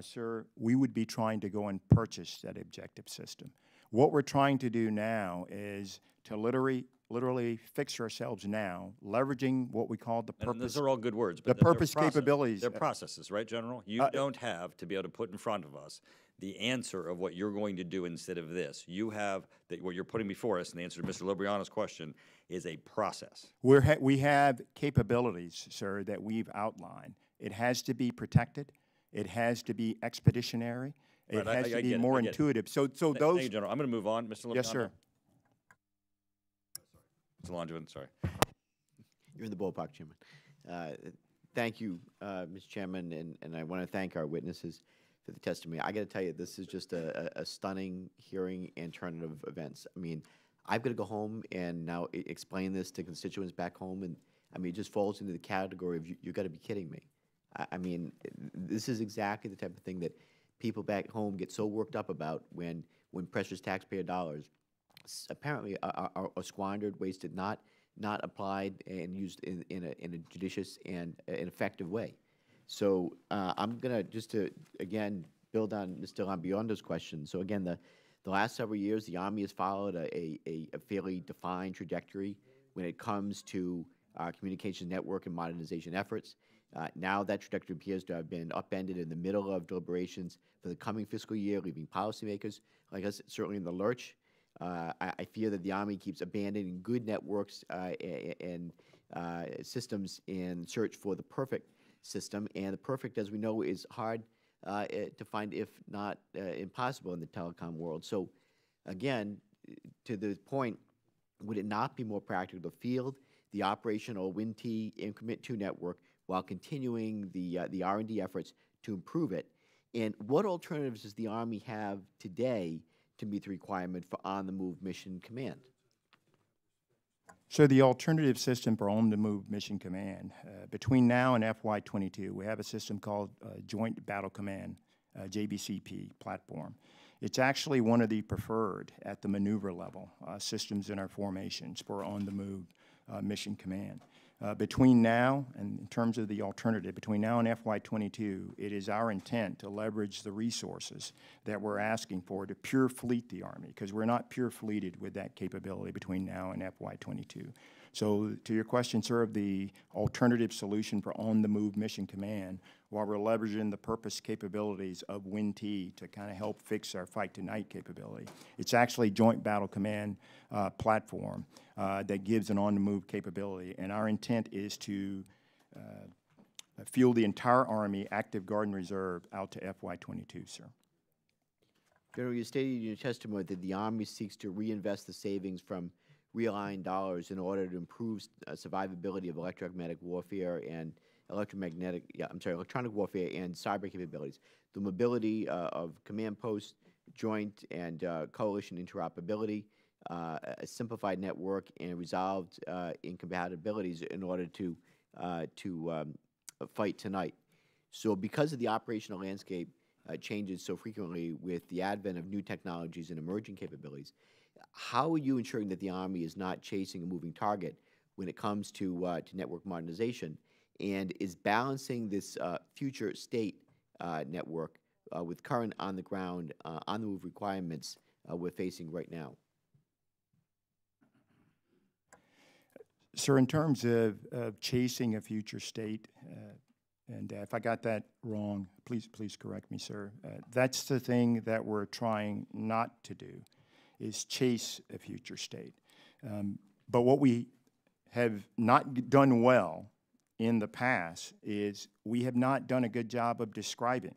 sir, we would be trying to go and purchase that objective system. What we're trying to do now is to literally fix ourselves now, leveraging what we call the And purpose. those are all good words, the but they're purpose process- capabilities. They're processes, right, General? You don't have to be able to put in front of us the answer of what you're going to do instead of this. You have, what you're putting before us, and the answer to Mr. Lobriano's question is a process. We have capabilities, sir, that we've outlined. It has to be protected. It has to be expeditionary. It Right, has to I be get it, more I get it. intuitive. So Thank those. you, General. I'm going to move on, Mr. Lobriano. Yes, sir. Mr. Langevin, sorry. You're in the ballpark, Chairman. Thank you, Mr. Chairman, and I want to thank our witnesses for the testimony. I got to tell you, this is just a stunning hearing and turn of events. I mean, I've got to go home and now explain this to constituents back home, and I mean, it just falls into the category of you got to be kidding me. I mean, this is exactly the type of thing that people back home get so worked up about when precious taxpayer dollars apparently are squandered, wasted, not applied and used in a judicious and an effective way. So I'm gonna just to again build on Mr. Lambiondo's question. So again, the last several years, the Army has followed a fairly defined trajectory when it comes to communication network and modernization efforts. Now that trajectory appears to have been upended in the middle of deliberations for the coming fiscal year, leaving policymakers like us certainly in the lurch. I fear that the Army keeps abandoning good networks and systems in search for the perfect system, and the perfect, as we know, is hard to find, if not impossible in the telecom world. So, again, to the point, would it not be more practical to field the operational WIN-T Increment 2 network while continuing the R&D efforts to improve it? And what alternatives does the Army have today to meet the requirement for on-the-move mission command? So the alternative system for on-the-move mission command, between now and FY22, we have a system called Joint Battle Command, JBCP platform. It's actually one of the preferred at the maneuver level systems in our formations for on-the-move mission command. Between now, and in terms of the alternative, between now and FY22, it is our intent to leverage the resources that we're asking for to pure fleet the Army, because we're not pure fleeted with that capability between now and FY22. So to your question, sir, of the alternative solution for on-the-move mission command, while we're leveraging the purpose capabilities of WIN-T to kind of help fix our fight tonight capability, it's actually Joint Battle Command platform that gives an on-the-move capability. And our intent is to field the entire Army, active Guard and Reserve, out to FY22, sir. General, you stated in your testimony that the Army seeks to reinvest the savings from realigned dollars in order to improve survivability of electromagnetic warfare and electronic warfare and cyber capabilities, the mobility of command posts, joint and coalition interoperability, a simplified network, and resolved incompatibilities in order to fight tonight. So because of the operational landscape changes so frequently with the advent of new technologies and emerging capabilities, how are you ensuring that the Army is not chasing a moving target when it comes to network modernization, and is balancing this future state network with current on-the-ground, on-the-move requirements we're facing right now? Sir, in terms of chasing a future state, and if I got that wrong, please correct me, sir. That's the thing that we're trying not to do, is chase a future state. But what we have not done well in the past is we have not done a good job of describing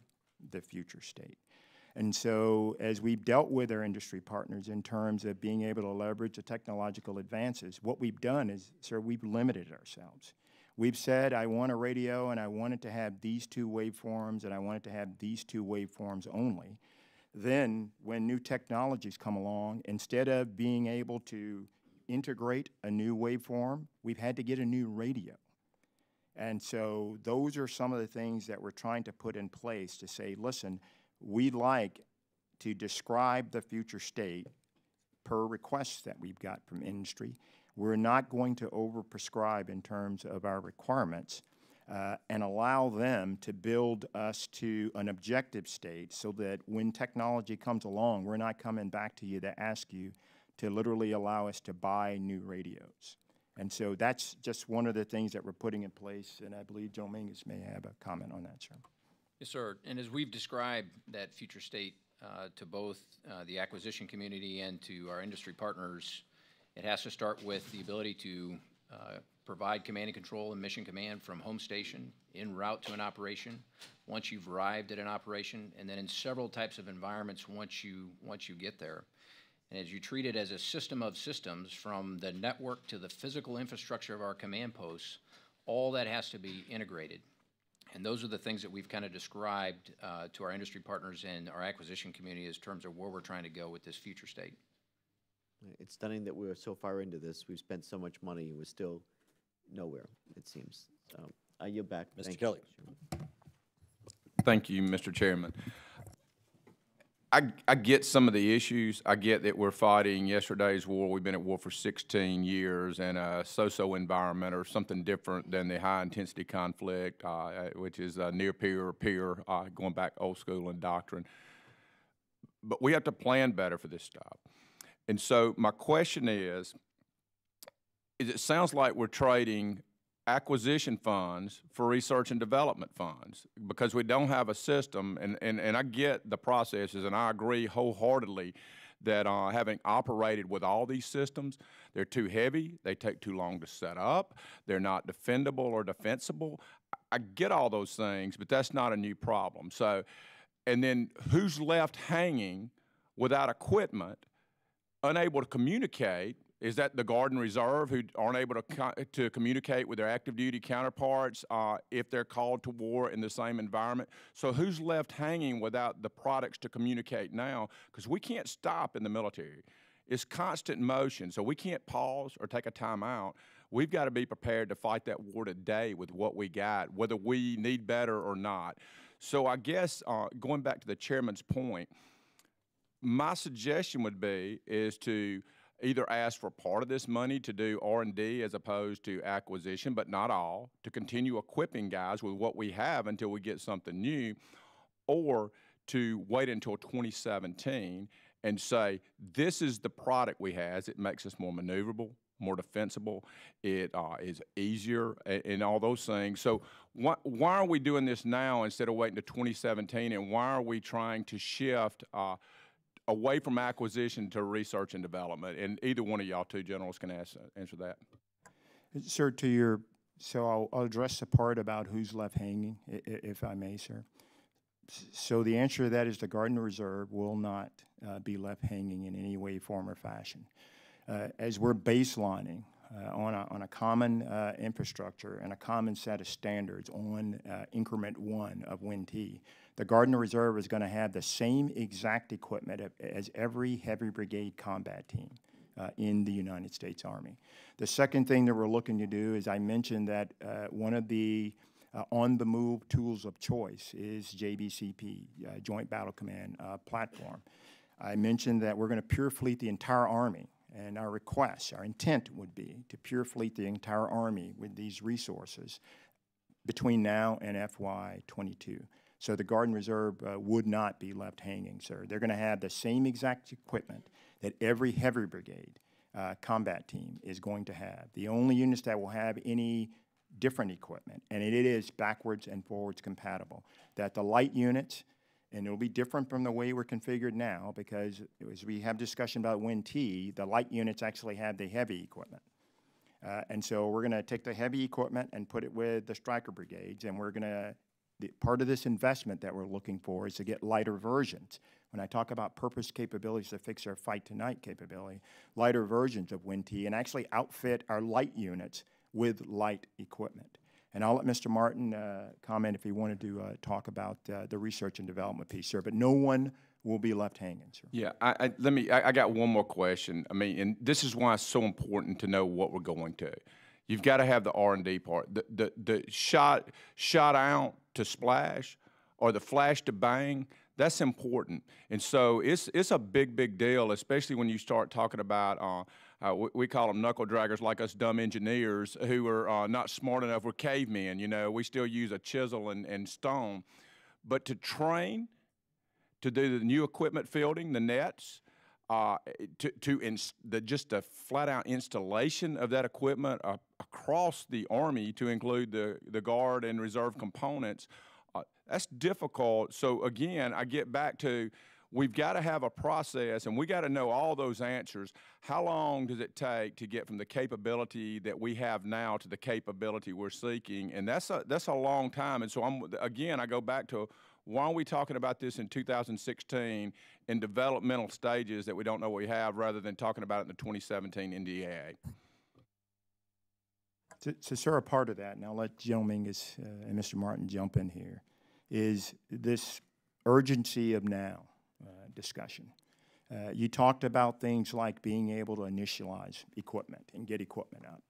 the future state. And so as we've dealt with our industry partners in terms of being able to leverage the technological advances, what we've done is, sir, we've limited ourselves. We've said, I want a radio and I want it to have these two waveforms and I want it to have these two waveforms only. Then when new technologies come along, instead of being able to integrate a new waveform, we've had to get a new radio. And so those are some of the things that we're trying to put in place to say, listen, we'd like to describe the future state per requests that we've got from industry. We're not going to overprescribe in terms of our requirements. and allow them to build us to an objective state so that when technology comes along, we're not coming back to you to ask you to literally allow us to buy new radios. And so that's just one of the things that we're putting in place, and I believe Joe Mingus may have a comment on that, sir. Yes, sir. And as we've described that future state to both the acquisition community and to our industry partners, it has to start with the ability to provide command and control and mission command from home station en route to an operation, once you've arrived at an operation, and then in several types of environments once you get there. And as you treat it as a system of systems, from the network to the physical infrastructure of our command posts, all that has to be integrated. And those are the things that we've kind of described to our industry partners and our acquisition community as terms of where we're trying to go with this future state. It's stunning that we're so far into this. We've spent so much money and we're still nowhere, it seems. So I yield back. Mr. Kelly. Thank you, Mr. Chairman. I get some of the issues. I get that we're fighting yesterday's war. We've been at war for 16 years, and a so-so environment or something different than the high-intensity conflict, which is near peer or peer, going back old school in doctrine. But we have to plan better for this stuff. And so my question is it sounds like we're trading acquisition funds for research and development funds because we don't have a system, and I get the processes, and I agree wholeheartedly that having operated with all these systems, they're too heavy, they take too long to set up, they're not defendable or defensible. I get all those things, but that's not a new problem. So, and then who's left hanging without equipment, unable to communicate? Is that the Guard and Reserve who aren't able to communicate with their active duty counterparts if they're called to war in the same environment? So who's left hanging without the products to communicate now? Because we can't stop in the military. It's constant motion, so we can't pause or take a time out. We've got to be prepared to fight that war today with what we got, whether we need better or not. So I guess going back to the chairman's point, my suggestion would be is to either ask for part of this money to do R&D as opposed to acquisition, but not all, to continue equipping guys with what we have until we get something new, or to wait until 2017 and say, this is the product we have. It makes us more maneuverable, more defensible. It is easier and all those things. So why are we doing this now instead of waiting to 2017, and why are we trying to shift away from acquisition to research and development? And either one of y'all two generals can answer that. Sir, so I'll address the part about who's left hanging, if I may, sir. So the answer to that is the Guard and Reserve will not be left hanging in any way, form, or fashion. As we're baselining on a common infrastructure and a common set of standards on increment 1 of WIN-T, the Guard and Reserve is going to have the same exact equipment as every heavy brigade combat team in the United States Army. The second thing that we're looking to do is I mentioned that one of the on-the-move tools of choice is JBCP, Joint Battle Command platform. I mentioned that we're going to pure fleet the entire Army, and our request, our intent would be to pure fleet the entire Army with these resources between now and FY22. So the Guard and Reserve would not be left hanging, sir. They're going to have the same exact equipment that every heavy brigade combat team is going to have. The only units that will have any different equipment, and it is backwards and forwards compatible, that the light units, and it'll be different from the way we're configured now, because as we have discussion about WIN-T, the light units actually have the heavy equipment. And so we're going to take the heavy equipment and put it with the Stryker brigades, and we're going to part of this investment that we're looking for is to get lighter versions. When I talk about purpose capabilities to fix our fight tonight capability, lighter versions of WIN-T, and actually outfit our light units with light equipment. And I'll let Mr. Martin comment if he wanted to talk about the research and development piece, sir. But no one will be left hanging, sir. Yeah, I got one more question. I mean, and this is why it's so important to know what we're going to. You've got to have the R&D part. The shot out to splash or the flash to bang, that's important. And so it's a big deal, especially when you start talking about We call them knuckle draggers, like us dumb engineers who are not smart enough. We're cavemen, you know. We still use a chisel and stone. But to train, to do the new equipment fielding, the nets, just the flat-out installation of that equipment across the Army to include the Guard and Reserve components, that's difficult. So again, I get back to, we've got to have a process, and we got to know all those answers. How long does it take to get from the capability that we have now to the capability we're seeking? And that's a long time. And so I go back to, why are we talking about this in 2016 in developmental stages that we don't know what we have, rather than talking about it in the 2017 NDAA? So, sir, a part of that, and I'll let General Mingus and Mr. Martin jump in here, is this urgency of now discussion. You talked about things like being able to initialize equipment and get equipment up.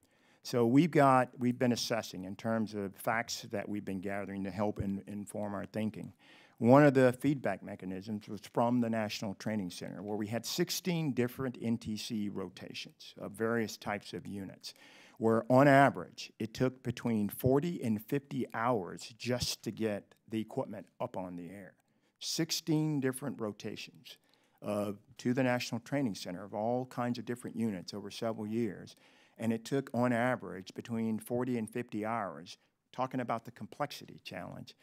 So we've been assessing in terms of facts that we've been gathering to help inform our thinking. One of the feedback mechanisms was from the National Training Center, where we had 16 different NTC rotations of various types of units, where on average it took between 40 and 50 hours just to get the equipment up on the air. 16 different rotations to the National Training Center of all kinds of different units over several years. And it took, on average, between 40 and 50 hours, talking about the complexity challenge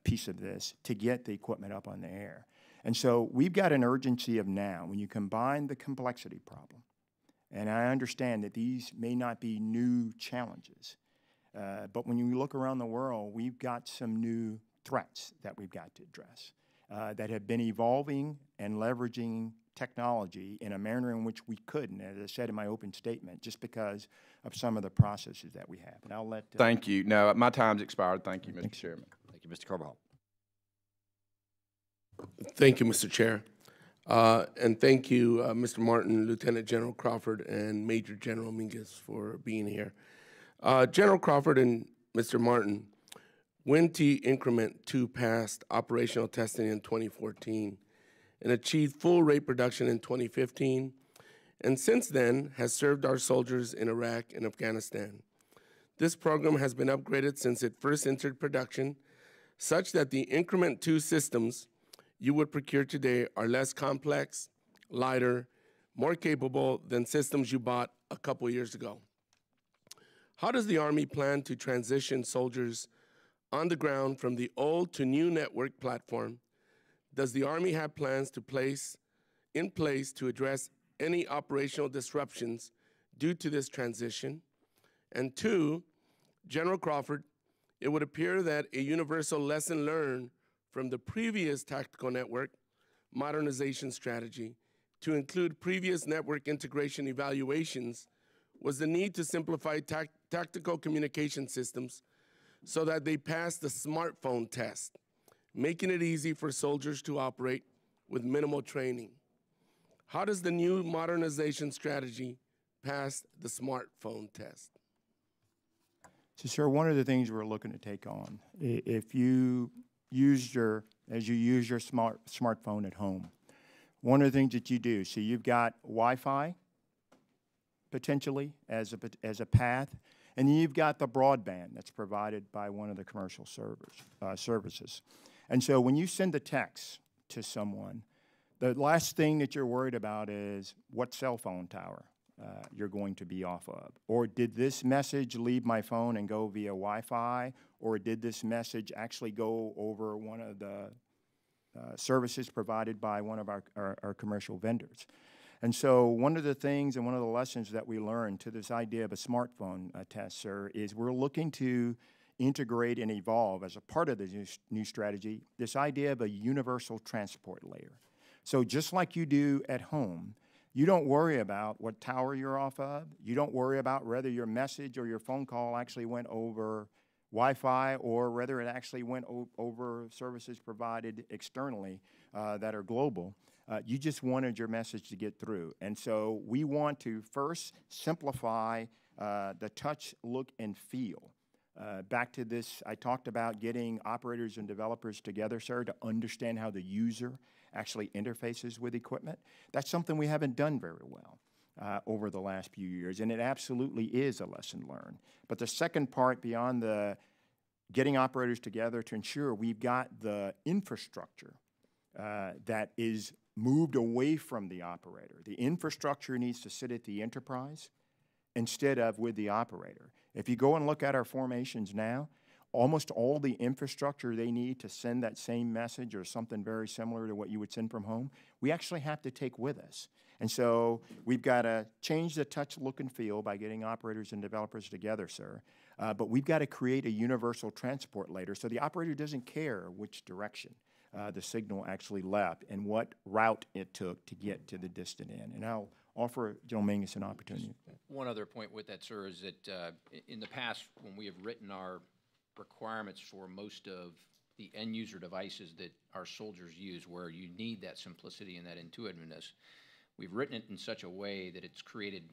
piece of this, to get the equipment up on the air. And so we've got an urgency of now. When you combine the complexity problem, and I understand that these may not be new challenges, but when you look around the world, we've got some new threats that we've got to address that have been evolving and leveraging technology in a manner in which we couldn't, as I said in my open statement, just because of some of the processes that we have. And I'll let... Thank you. No, my time's expired. Thank you, Mr. Chairman. Thank you, Mr. Carvajal. Thank you, Mr. Chair. And thank you, Mr. Martin, Lieutenant General Crawford, and Major General Mingus for being here. General Crawford and Mr. Martin, WIN-T Increment 2 passed operational testing in 2014 and achieved full rate production in 2015, and since then has served our soldiers in Iraq and Afghanistan. This program has been upgraded since it first entered production, such that the Increment 2 systems you would procure today are less complex, lighter, more capable than systems you bought a couple years ago. How does the Army plan to transition soldiers on the ground from the old to new network platform? Does the Army have plans in place to address any operational disruptions due to this transition? And two, General Crawford, it would appear that a universal lesson learned from the previous tactical network modernization strategy to include previous network integration evaluations was the need to simplify tactical communication systems so that they pass the smartphone test, making it easy for soldiers to operate with minimal training. How does the new modernization strategy pass the smartphone test? So, sir, one of the things we're looking to take on, if you use your smartphone at home, one of the things that you do, so you've got Wi-Fi potentially as a path, and then you've got the broadband that's provided by one of the commercial services. And so when you send a text to someone, the last thing that you're worried about is what cell phone tower you're going to be off of. Or did this message leave my phone and go via Wi-Fi? Or did this message actually go over one of the services provided by one of our commercial vendors? And so one of the things and one of the lessons that we learned to this idea of a smartphone test, sir, is we're looking to integrate and evolve as a part of the new strategy, this idea of a universal transport layer. So just like you do at home, you don't worry about what tower you're off of. You don't worry about whether your message or your phone call actually went over Wi-Fi or whether it actually went over services provided externally that are global. You just wanted your message to get through. And so we want to first simplify the touch, look, and feel. Back to this, I talked about getting operators and developers together, sir, to understand how the user actually interfaces with equipment. That's something we haven't done very well. over the last few years, and it absolutely is a lesson learned. But the second part, beyond the getting operators together to ensure we've got the infrastructure that is moved away from the operator. The infrastructure needs to sit at the enterprise instead of with the operator. If you go and look at our formations now, almost all the infrastructure they need to send that same message or something very similar to what you would send from home, we actually have to take with us. And so we've got to change the touch, look, and feel by getting operators and developers together, sir. But we've got to create a universal transport layer so the operator doesn't care which direction the signal actually left and what route it took to get to the distant end. And I'll offer General Mingus an opportunity. One other point with that, sir, is that in the past, when we have written our requirements for most of the end-user devices that our soldiers use, where you need that simplicity and that intuitiveness, we've written it in such a way that it's created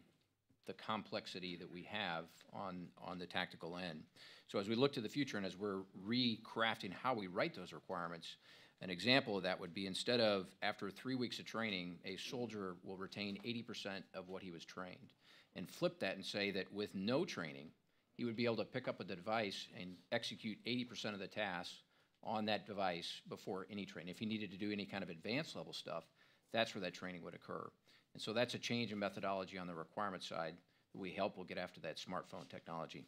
the complexity that we have on the tactical end. So as we look to the future and as we're recrafting how we write those requirements, an example of that would be instead of after 3 weeks of training, a soldier will retain 80% of what he was trained, and flip that and say that with no training, he would be able to pick up a device and execute 80% of the tasks on that device before any training. If he needed to do any kind of advanced level stuff, that's where that training would occur. And so that's a change in methodology on the requirement side that we help will get after that smartphone technology.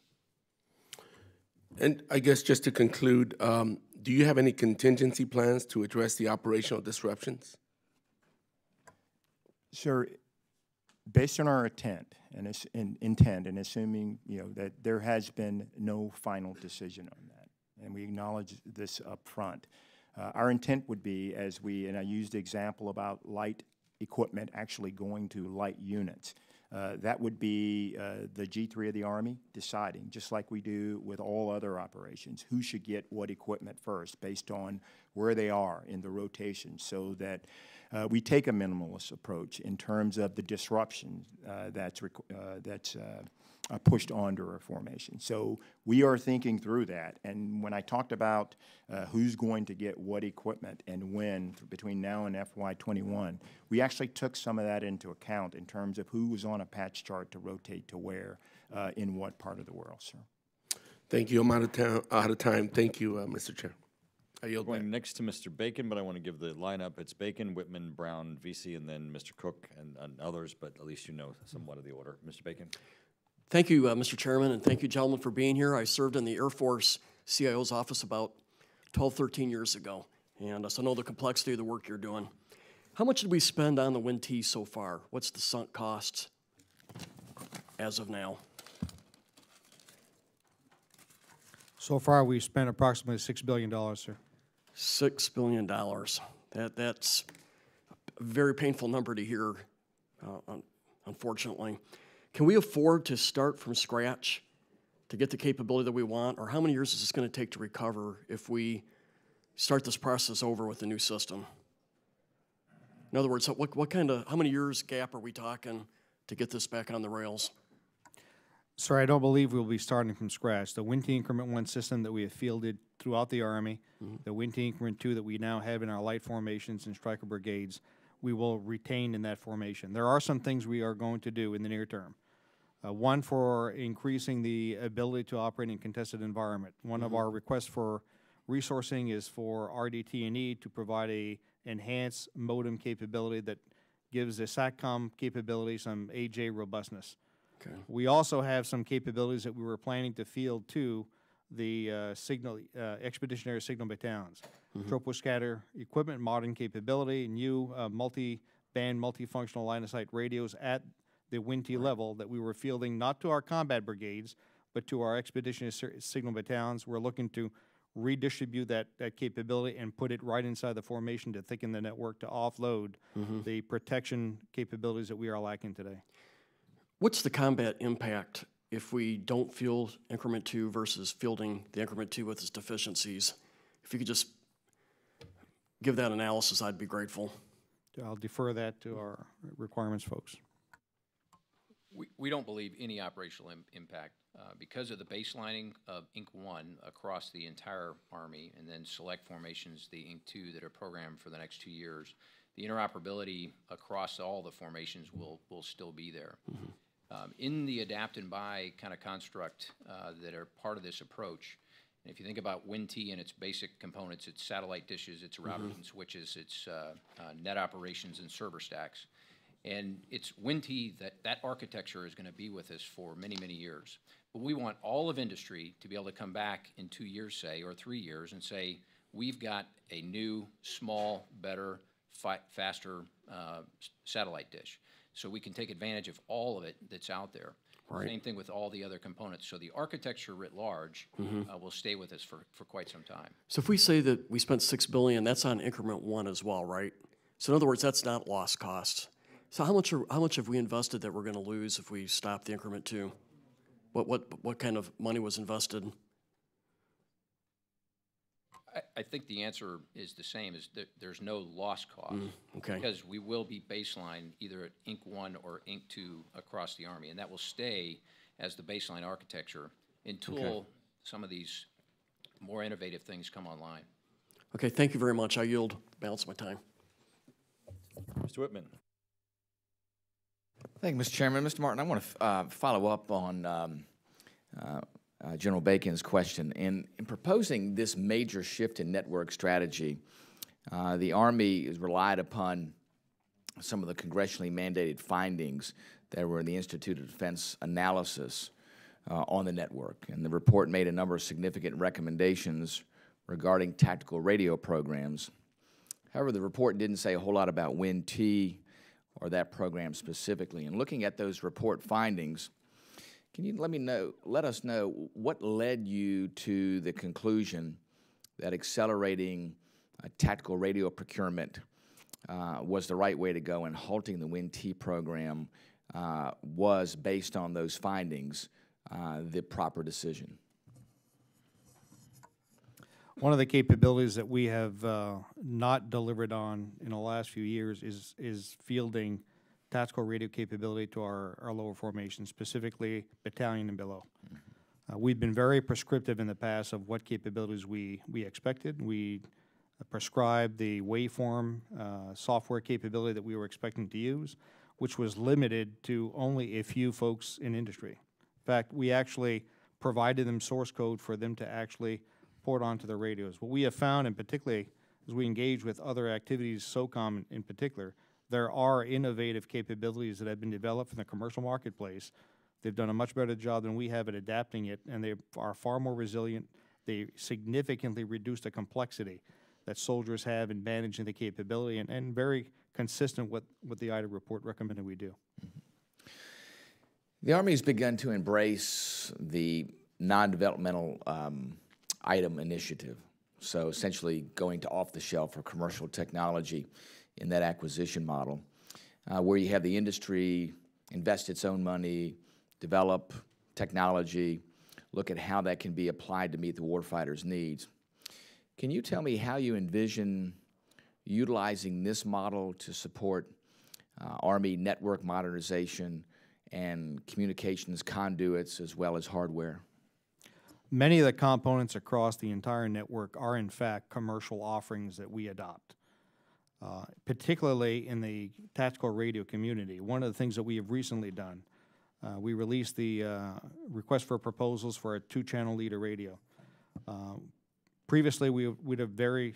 And I guess just to conclude, do you have any contingency plans to address the operational disruptions? Sir, based on our intent and assuming that there has been no final decision on that, and we acknowledge this up front, our intent would be, and I used the example about light equipment actually going to light units. That would be the G3 of the Army deciding, just like we do with all other operations, who should get what equipment first based on where they are in the rotation, so that we take a minimalist approach in terms of the disruption that's pushed onto our formation. So we are thinking through that. And when I talked about who's going to get what equipment and when between now and FY21, we actually took some of that into account in terms of who was on a patch chart to rotate to where in what part of the world, sir. Thank you. I'm out of time. Thank you, Mr. Chair. I yield back. Going next to Mr. Bacon, but I want to give the lineup. It's Bacon, Whitman, Brown, VC, and then Mr. Cook and others, but at least you know somewhat of the order. Mr. Bacon. Thank you, Mr. Chairman, and thank you, gentlemen, for being here. I served in the Air Force CIO's office about 12, 13 years ago, and so I know the complexity of the work you're doing. How much did we spend on the WIN-T so far? What's the sunk costs as of now? So far, we've spent approximately $6 billion, sir. $6 billion. That's a very painful number to hear, unfortunately. Can we afford to start from scratch to get the capability that we want, or how many years is this going to take to recover if we start this process over with a new system? In other words, how many years gap are we talking to get this back on the rails? Sir, I don't believe we'll be starting from scratch. The WIN-T Increment 1 system that we have fielded throughout the Army, the WIN-T Increment 2 that we now have in our light formations and striker brigades, we will retain in that formation. There are some things we are going to do in the near term. One, for increasing the ability to operate in contested environment. One of our requests for resourcing is for RDT&E to provide a enhanced modem capability that gives the SATCOM capability some AJ robustness. Okay. We also have some capabilities that we were planning to field to the expeditionary signal battalions. Troposcatter equipment, modern capability, new multi-band, multifunctional line-of-sight radios at the WIN-T level that we were fielding not to our combat brigades, but to our expeditionary signal battalions. We're looking to redistribute that capability and put it right inside the formation to thicken the network to offload the protection capabilities that we are lacking today. What's the combat impact if we don't field Increment 2 versus fielding the Increment 2 with its deficiencies? If you could just give that analysis, I'd be grateful. I'll defer that to our requirements folks. We don't believe any operational impact because of the baselining of Inc. 1 across the entire Army and then select formations, the Inc. 2 that are programmed for the next 2 years. the interoperability across all the formations will still be there. In the adapt and buy kind of construct that are part of this approach, and if you think about WinT and its basic components, its satellite dishes, its routers and switches, its net operations and server stacks, and it's WinT that architecture is going to be with us for many, many years. But we want all of industry to be able to come back in 2 years, say, or 3 years, and say, we've got a new, small, better, faster satellite dish. So we can take advantage of all of it that's out there. Right. Same thing with all the other components. So the architecture writ large will stay with us for quite some time. So if we say that we spent $6 billion, that's on increment 1 as well, right? So in other words, that's not lost costs. So how much have we invested that we're going to lose if we stop the increment 2? What kind of money was invested? I think the answer is the same, is that there's no lost cost. Okay. Because we will be baseline either at Inc. 1 or Inc. 2 across the Army, and that will stay as the baseline architecture until some of these more innovative things come online. Okay, thank you very much. I yield the balance of my time. Mr. Whitman. Thank you, Mr. Chairman. Mr. Martin, I want to follow up on General Bacon's question. In proposing this major shift in network strategy, the Army has relied upon some of the congressionally mandated findings that were in the Institute of Defense analysis on the network. And the report made a number of significant recommendations regarding tactical radio programs. However, the report didn't say a whole lot about WinT or that program specifically. And looking at those report findings, can you let us know what led you to the conclusion that accelerating tactical radio procurement was the right way to go, and halting the WinT program was, based on those findings, the proper decision? One of the capabilities that we have not delivered on in the last few years is fielding tactical radio capability to our lower formations, specifically battalion and below. We've been very prescriptive in the past of what capabilities we expected. We prescribed the waveform software capability that we were expecting to use, which was limited to only a few folks in industry. In fact, we actually provided them source code for them to actually port onto their radios. What we have found, and particularly as we engage with other activities, SOCOM in particular, there are innovative capabilities that have been developed in the commercial marketplace. They've done a much better job than we have at adapting it, and they are far more resilient. They significantly reduce the complexity that soldiers have in managing the capability, and very consistent with what the IDA report recommended we do. The Army has begun to embrace the non-developmental item initiative, so essentially going to off-the-shelf or commercial technology in that acquisition model, where you have the industry invest its own money, develop technology, look at how that can be applied to meet the warfighter's needs. Can you tell me how you envision utilizing this model to support Army network modernization and communications conduits as well as hardware? Many of the components across the entire network are, in fact, commercial offerings that we adopt, particularly in the tactical radio community. One of the things that we have recently done, we released the request for proposals for a 2-channel leader radio. Previously, we would have very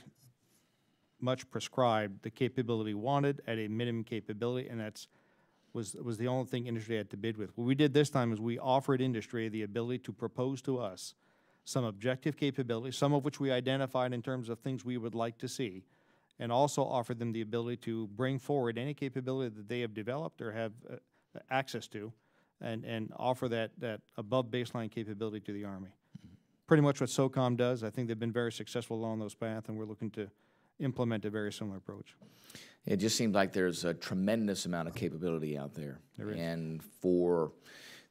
much prescribed the capability wanted at a minimum capability, and that's was the only thing industry had to bid with. What we did this time is we offered industry the ability to propose to us some objective capabilities, some of which we identified in terms of things we would like to see, and also offered them the ability to bring forward any capability that they have developed or have access to, and offer that above baseline capability to the Army. Pretty much what SOCOM does. I think they've been very successful along those paths, and we're looking to implement a very similar approach. It just seems like there's a tremendous amount of capability out there. There is. And for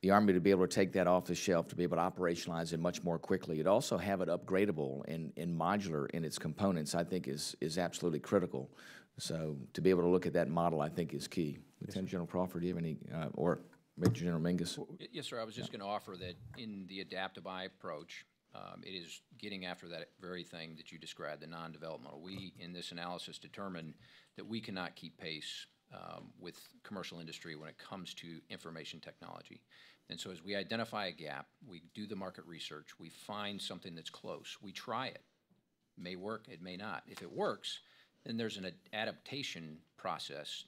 the Army to be able to take that off the shelf, to be able to operationalize it much more quickly, and also have it upgradable and modular in its components, I think is absolutely critical. So to be able to look at that model, I think, is key. Lieutenant General Crawford, do you have any, or Major General Mingus? Yes, sir. I was just going to offer that in the adapt-to-buy approach, It is getting after that very thing that you described, the non-developmental. We, in this analysis, determined that we cannot keep pace with commercial industry when it comes to information technology. And so as we identify a gap, we do the market research, we find something that's close, we try it. It may work, it may not. If it works, then there's an adaptation process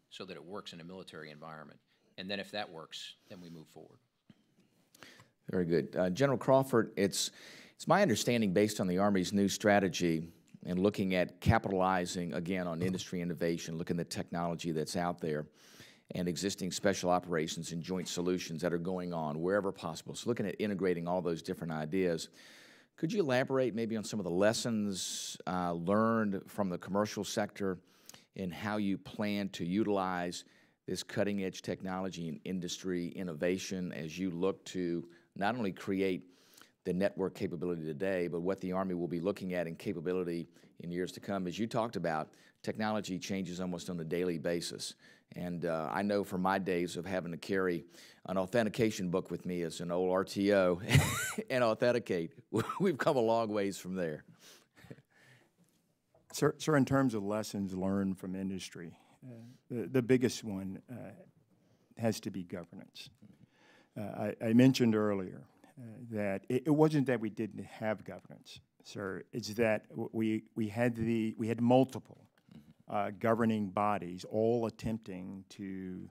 so that it works in a military environment. And then if that works, then we move forward. Very good. General Crawford, it's my understanding, based on the Army's new strategy and looking at capitalizing, again, on industry innovation, looking at the technology that's out there, and existing special operations and joint solutions that are going on wherever possible. So looking at integrating all those different ideas, could you elaborate maybe on some of the lessons learned from the commercial sector and how you plan to utilize this cutting-edge technology and industry innovation as you look to not only create the network capability today, but what the Army will be looking at in capability in years to come? As you talked about, technology changes almost on a daily basis. And I know from my days of having to carry an authentication book with me as an old RTO and authenticate, we've come a long ways from there. Sir, in terms of lessons learned from industry, the biggest one has to be governance. I mentioned earlier that it wasn't that we didn't have governance, sir. It's that we had multiple governing bodies all attempting to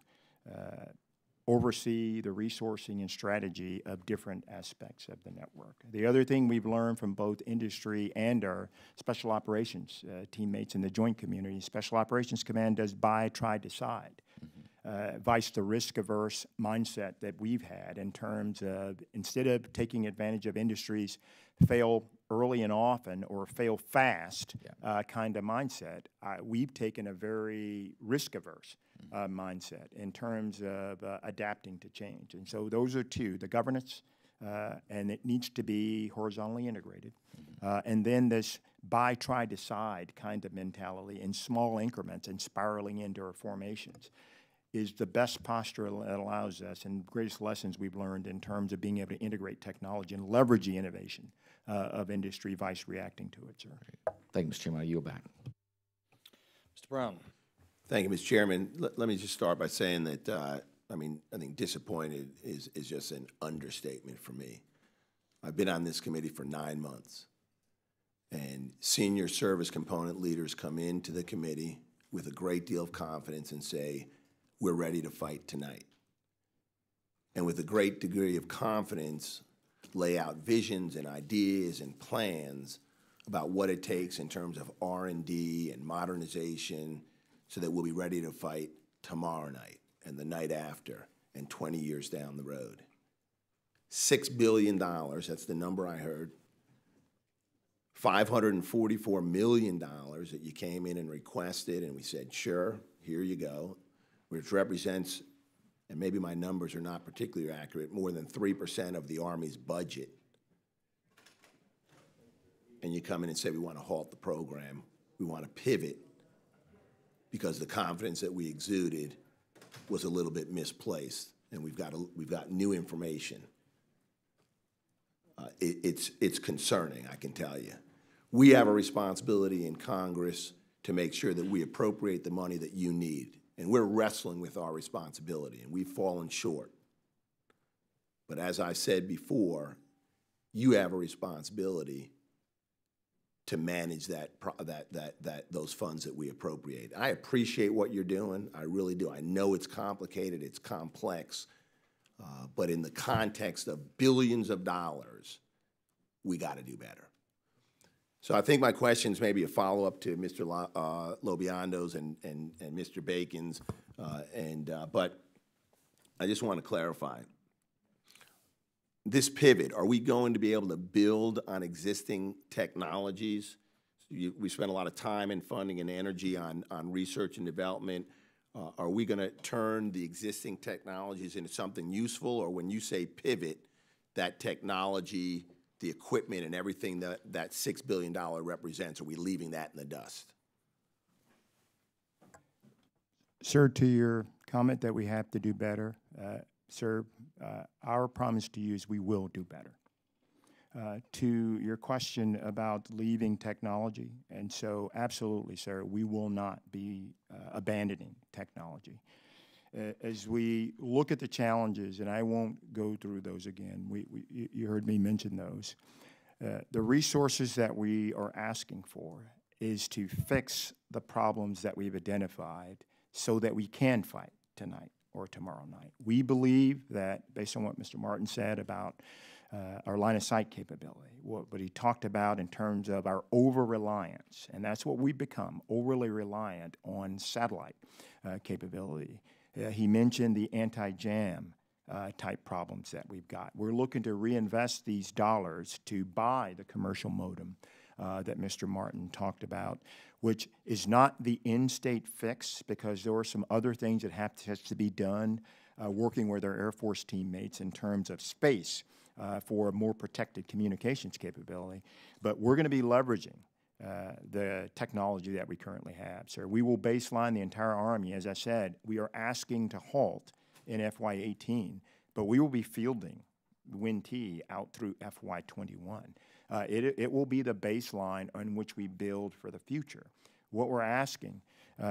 oversee the resourcing and strategy of different aspects of the network. The other thing we've learned from both industry and our special operations teammates in the joint community, Special Operations Command does buy, try, decide. Vice the risk-averse mindset that we've had in terms of, instead of taking advantage of industries fail early and often or fail fast kind of mindset, we've taken a very risk-averse mindset in terms of adapting to change. And so those are two, the governance, and it needs to be horizontally integrated. And then this buy, try, decide kind of mentality in small increments and spiraling into our formations is the best posture that allows us, and greatest lessons we've learned in terms of being able to integrate technology and leverage the innovation of industry, vice reacting to it, sir. Thank you, Mr. Chairman. I yield back. Mr. Brown. Thank you, Mr. Chairman. Let me just start by saying that, I think disappointed is just an understatement for me. I've been on this committee for 9 months, and senior service component leaders come into the committee with a great deal of confidence and say, we're ready to fight tonight. And with a great degree of confidence, lay out visions and ideas and plans about what it takes in terms of R&D and modernization so that we'll be ready to fight tomorrow night and the night after and 20 years down the road. $6 billion, that's the number I heard. $544 million that you came in and requested, and we said, sure, here you go, which represents, and maybe my numbers are not particularly accurate, more than 3% of the Army's budget. And you come in and say, we want to halt the program, we want to pivot, because the confidence that we exuded was a little bit misplaced, and we've got new information. It's concerning, I can tell you. We have a responsibility in Congress to make sure that we appropriate the money that you need. And we're wrestling with our responsibility, and we've fallen short. But as I said before, you have a responsibility to manage those funds that we appropriate. I appreciate what you're doing. I really do. I know it's complicated, it's complex, but in the context of billions of dollars, we got to do better. So I think my questions may be a follow-up to Mr. Lobiondo's and Mr. Bacon's, but I just want to clarify. This pivot, are we going to be able to build on existing technologies? We spent a lot of time and funding and energy on research and development. Are we going to turn the existing technologies into something useful, or when you say pivot, that technology, the equipment and everything that $6 billion represents, are we leaving that in the dust? Sir, to your comment that we have to do better, sir, our promise to you is we will do better. To your question about leaving technology, and so absolutely, sir, we will not be abandoning technology. As we look at the challenges, and I won't go through those again, you heard me mention those. The resources that we are asking for is to fix the problems that we've identified so that we can fight tonight or tomorrow night. We believe that, based on what Mr. Martin said about our line of sight capability, what he talked about in terms of our over-reliance, and that's what we've become, overly reliant on satellite capability. He mentioned the anti-jam type problems that we've got. We're looking to reinvest these dollars to buy the commercial modem that Mr. Martin talked about, which is not the in-state fix, because there are some other things that have to be done working with our Air Force teammates in terms of space for a more protected communications capability. But we're going to be leveraging the technology that we currently have. So we will baseline the entire Army. As I said, we are asking to halt in FY18, but we will be fielding WIN-T out through FY21. It will be the baseline on which we build for the future. What we're asking,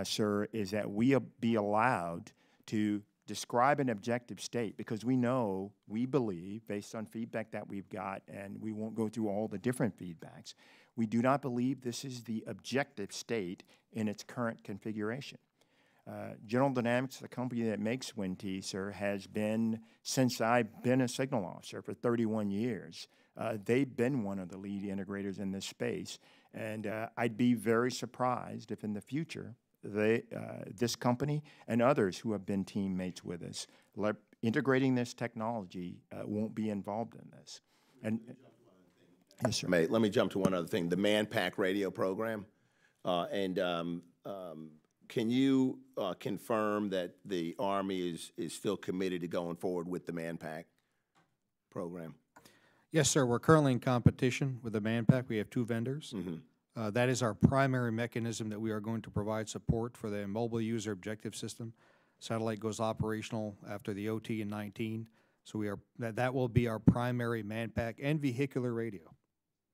sir, is that we be allowed to describe an objective state, because we know, we believe, based on feedback that we've got, and we won't go through all the different feedbacks, we do not believe this is the objective state in its current configuration. General Dynamics, the company that makes WIN-T, sir, has been, since I've been a signal officer for 31 years, they've been one of the lead integrators in this space, and I'd be very surprised if in the future this company and others who have been teammates with us, integrating this technology won't be involved in this. And yes, sir. Let me jump to one other thing, the ManPack radio program. Can you confirm that the Army is still committed to going forward with the ManPack program? Yes, sir. We're currently in competition with the ManPack. We have 2 vendors. Mm-hmm. That is our primary mechanism that we are going to provide support for the mobile user objective system. Satellite goes operational after the OT in 19, so that will be our primary ManPack and vehicular radio.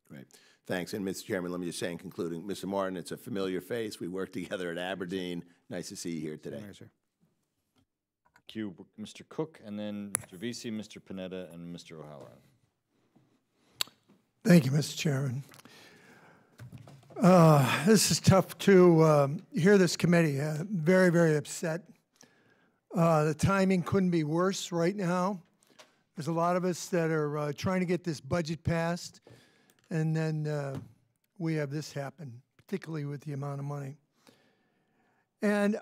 Great. Thanks. And Mr. Chairman, let me just say in concluding, Mr. Martin, it's a familiar face. We worked together at Aberdeen. Nice to see you here today. Yes, sir. Thank you, Mr. Cook, and then Mr. Vesey, Mr. Panetta, and Mr. O'Halloran. Thank you, Mr. Chairman. This is tough to hear this committee. Very, very upset. The timing couldn't be worse right now. There's a lot of us that are trying to get this budget passed, and then we have this happen, particularly with the amount of money. And,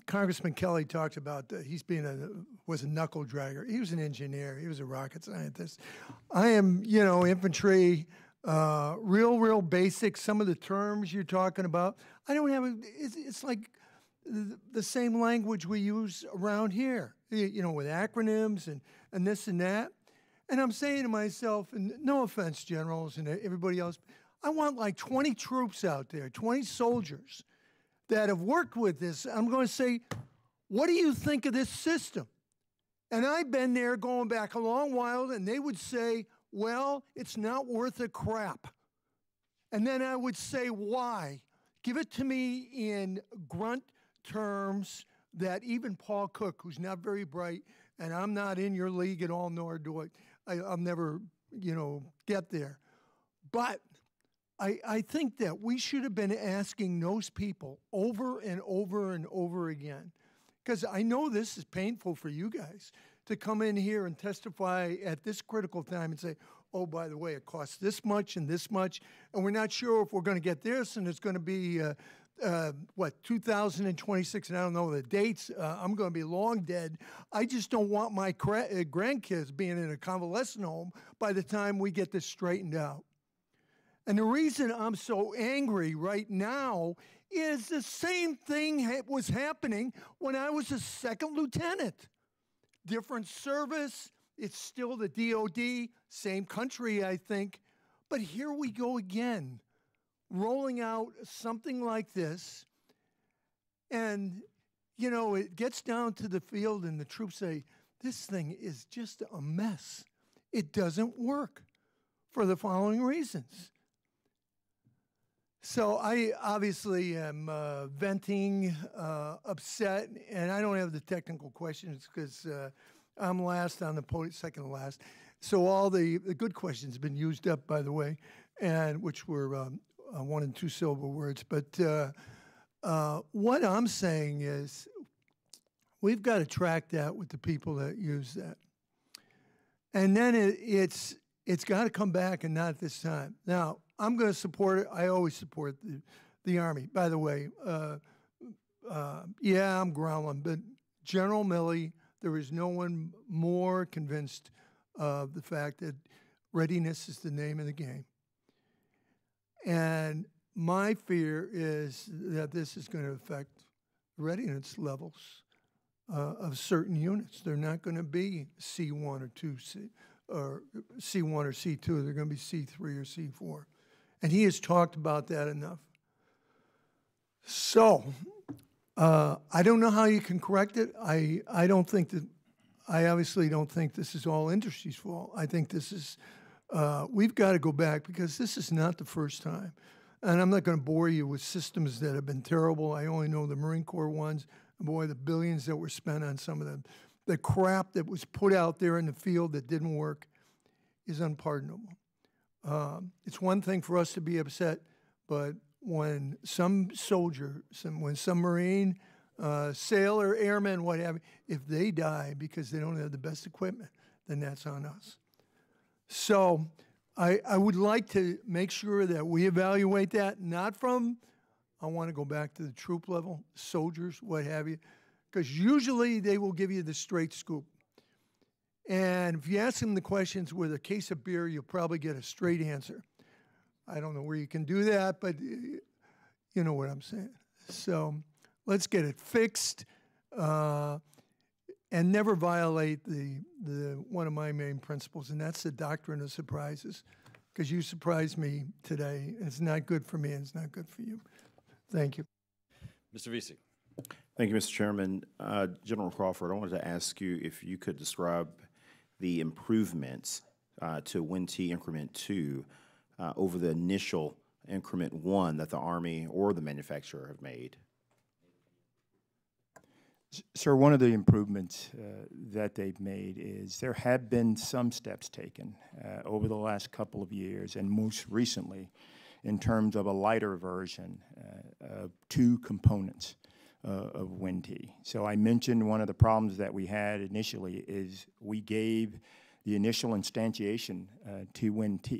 Congressman Kelly talked about he's was a knuckle dragger. He was an engineer. He was a rocket scientist. I am, infantry, real basic. Some of the terms you're talking about, I don't have. It's like the same language we use around here, with acronyms and this and that. And I'm saying to myself, and no offense, generals and everybody else, I want like 20 troops out there, 20 soldiers that have worked with this. I'm going to say, what do you think of this system? And I've been there going back a long while, and they would say, well, it's not worth a crap. And then I would say, why? Give it to me in grunt terms that even Paul Cook, who's not very bright, and I'm not in your league at all, nor do I'll never, get there. But I think that we should have been asking those people over and over and over again, because I know this is painful for you guys to come in here and testify at this critical time and say, oh, by the way, it costs this much, and we're not sure if we're going to get this, and it's going to be, 2026, and I don't know the dates. I'm going to be long dead. I just don't want my grandkids being in a convalescent home by the time we get this straightened out. And the reason I'm so angry right now is the same thing was happening when I was a second lieutenant. Different service, it's still the DOD, same country, I think. But here we go again, rolling out something like this. And, it gets down to the field and the troops say, This thing is just a mess. It doesn't work for the following reasons. So I obviously am venting, upset, and I don't have the technical questions because I'm last on the podium, second to last. So all the good questions have been used up, by the way, and which were 1 and 2 syllable words. But what I'm saying is we've got to track that with the people that use that. And then it's got to come back, and not this time. Now, I'm going to support it. I always support the Army. By the way, yeah, I'm growling, but General Milley, there is no one more convinced of the fact that readiness is the name of the game. And my fear is that this is going to affect readiness levels of certain units. They're not going to be C1 or 2C, or C1 or C2. They're going to be C3 or C4. And he has talked about that enough. So I don't know how you can correct it. I obviously don't think this is all industry's fault. I think this is, we've got to go back because this is not the first time. And I'm not going to bore you with systems that have been terrible. I only know the Marine Corps ones. Boy, the billions that were spent on some of them. The crap that was put out there in the field that didn't work is unpardonable. It's one thing for us to be upset, but when some soldier, when some Marine, sailor, airman, what have you, if they die because they don't have the best equipment, then that's on us. So I would like to make sure that we evaluate that, not from, I want to go back to the troop level, soldiers, what have you, because usually they will give you the straight scoop. And if you ask them the questions with a case of beer, you'll probably get a straight answer. I don't know where you can do that, but you know what I'm saying. So let's get it fixed and never violate the one of my main principles, and that's the doctrine of surprises, because you surprised me today. It's not good for me, and it's not good for you. Thank you. Mr. Vesey. Thank you, Mr. Chairman. General Crawford, I wanted to ask you if you could describe the improvements to WIN-T Increment 2 over the initial Increment 1 that the Army or the manufacturer have made. Sir, one of the improvements that they've made is there have been some steps taken over the last couple of years, and most recently in terms of a lighter version of 2 components of WIN-T. So I mentioned one of the problems that we had initially is we gave the initial instantiation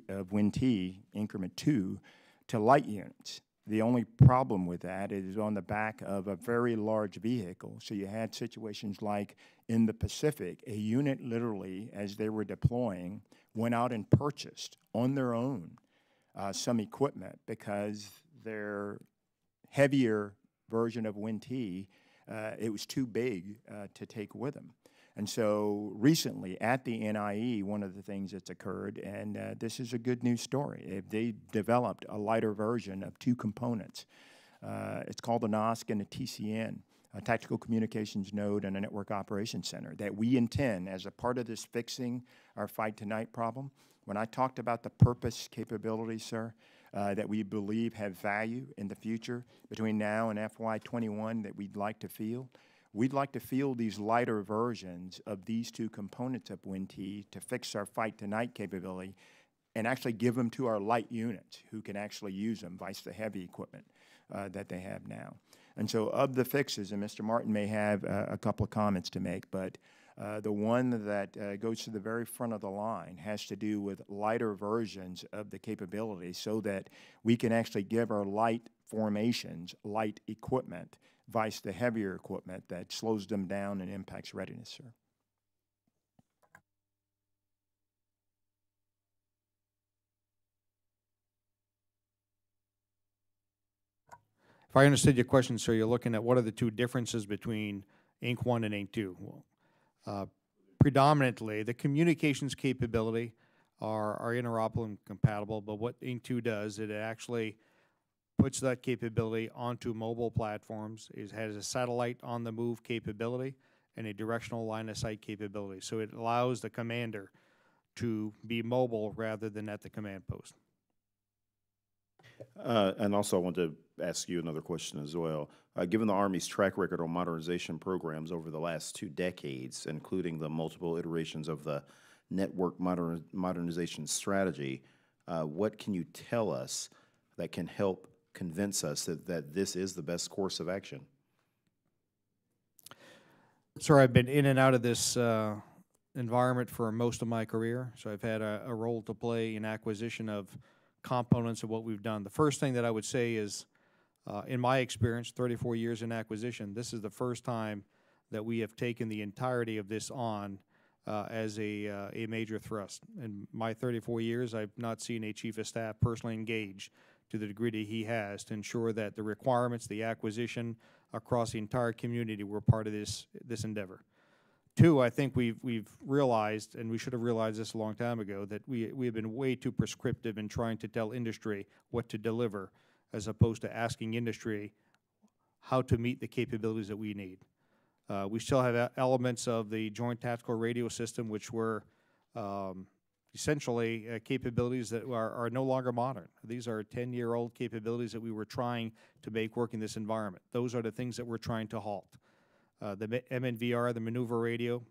of WIN-T Increment 2 to light units. The only problem with that is on the back of a very large vehicle. So you had situations like in the Pacific, a unit literally, as they were deploying, went out and purchased on their own some equipment because their heavier version of WIN-T, it was too big to take with them. And so recently at the NIE, one of the things that's occurred, and this is a good news story, they developed a lighter version of 2 components. It's called a NOSC and a TCN, a Tactical Communications Node and a Network Operations Center, that we intend as a part of this fixing our Fight Tonight problem. When I talked about the purpose capabilities, sir, that we believe have value in the future between now and FY21 that we'd like to field, we'd like to field these lighter versions of these 2 components of WIN-T to fix our Fight Tonight capability and actually give them to our light units who can actually use them, vice the heavy equipment that they have now. And so of the fixes, and Mr. Martin may have a couple of comments to make, but the one that goes to the very front of the line has to do with lighter versions of the capability so that we can actually give our light formations light equipment, vice the heavier equipment that slows them down and impacts readiness, sir. If I understood your question, sir, you're looking at what are the 2 differences between Inc. 1 and Inc. 2. Well, predominantly, the communications capability are interoperable and compatible, but what Inc. 2 does, it actually puts that capability onto mobile platforms. It has a satellite on-the-move capability, and a directional line of sight capability. So it allows the commander to be mobile rather than at the command post. And also, I want to ask you another question as well. Given the Army's track record on modernization programs over the last 2 decades, including the multiple iterations of the network modernization strategy, what can you tell us that can help convince us that this is the best course of action? Sir, I've been in and out of this environment for most of my career, so I've had a role to play in acquisition of components of what we've done. The first thing that I would say is, in my experience, 34 years in acquisition, this is the first time that we have taken the entirety of this on as a major thrust. In my 34 years, I've not seen a chief of staff personally engaged to the degree that he has to ensure that the requirements, the acquisition across the entire community were part of this endeavor. Two, I think we've realized, and we should have realized this a long time ago, that we have been way too prescriptive in trying to tell industry what to deliver, as opposed to asking industry how to meet the capabilities that we need. We still have elements of the Joint Tactical Radio System, which were essentially capabilities that are no longer modern. These are 10-year-old capabilities that we were trying to make work in this environment. Those are the things that we're trying to halt. The MNVR, the maneuver radio,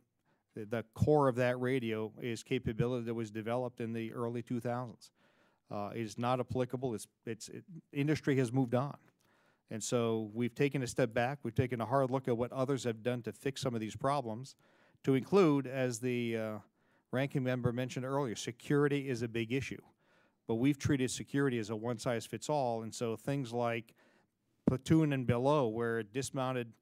the core of that radio is capability that was developed in the early 2000s. It is not applicable. Industry has moved on. And so we've taken a step back. We've taken a hard look at what others have done to fix some of these problems, to include, as the ranking member mentioned earlier, security is a big issue. But we've treated security as a one-size-fits-all, and so things like platoon and below, where dismounted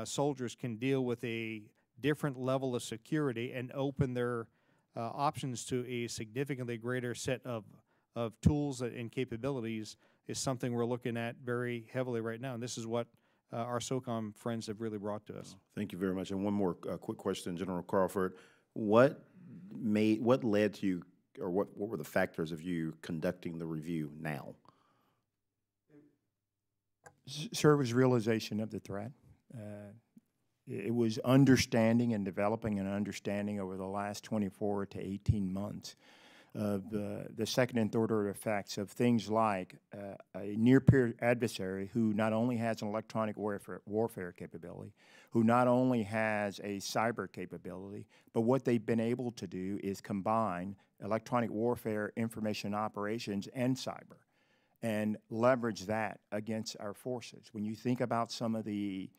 soldiers can deal with a different level of security and open their options to a significantly greater set of tools and capabilities, is something we're looking at very heavily right now. And this is what our SOCOM friends have really brought to us. Thank you very much. And one more quick question, General Crawford. What led to you, or what were the factors of you conducting the review now? Sir, it was realization of the threat. It was understanding and developing an understanding over the last 24 to 18 months of the second and third order effects of things like a near-peer adversary who not only has an electronic warfare capability, who not only has a cyber capability, but what they've been able to do is combine electronic warfare, information operations, and cyber, and leverage that against our forces. When you think about some of the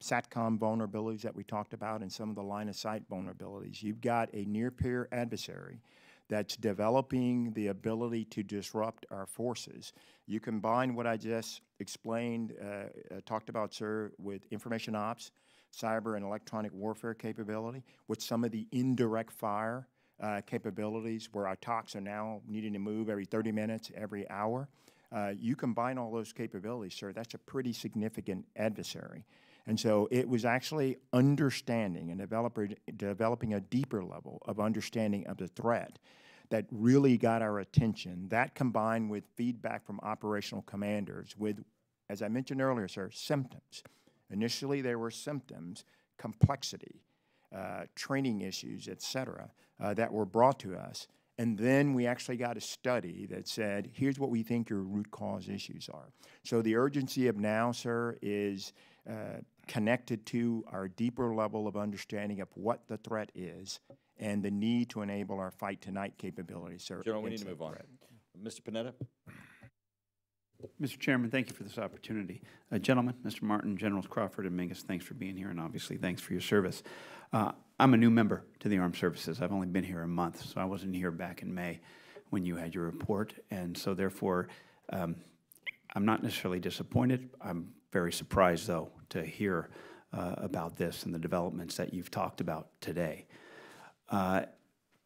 SATCOM vulnerabilities that we talked about and some of the line-of-sight vulnerabilities, you've got a near-peer adversary that's developing the ability to disrupt our forces. You combine what I just explained, talked about, sir, with information ops, cyber and electronic warfare capability, with some of the indirect fire capabilities where our TOCs are now needing to move every 30 minutes, every hour. You combine all those capabilities, sir, that's a pretty significant adversary. And so it was actually understanding and developing a deeper level of understanding of the threat that really got our attention. That combined with feedback from operational commanders with, as I mentioned earlier, sir, symptoms. Initially there were symptoms, complexity, training issues, et cetera, that were brought to us. And then we actually got a study that said, here's what we think your root cause issues are. So the urgency of now, sir, is connected to our deeper level of understanding of what the threat is and the need to enable our fight tonight capabilities, sir. General, we need to move on. Mr. Panetta? Mr. Chairman, thank you for this opportunity. Gentlemen, Mr. Martin, Generals Crawford and Mingus, thanks for being here, and obviously thanks for your service. I'm a new member to the Armed Services. I've only been here a month, so I wasn't here back in May when you had your report, and so therefore I'm not necessarily disappointed. I'm very surprised, though, to hear about this and the developments that you've talked about today.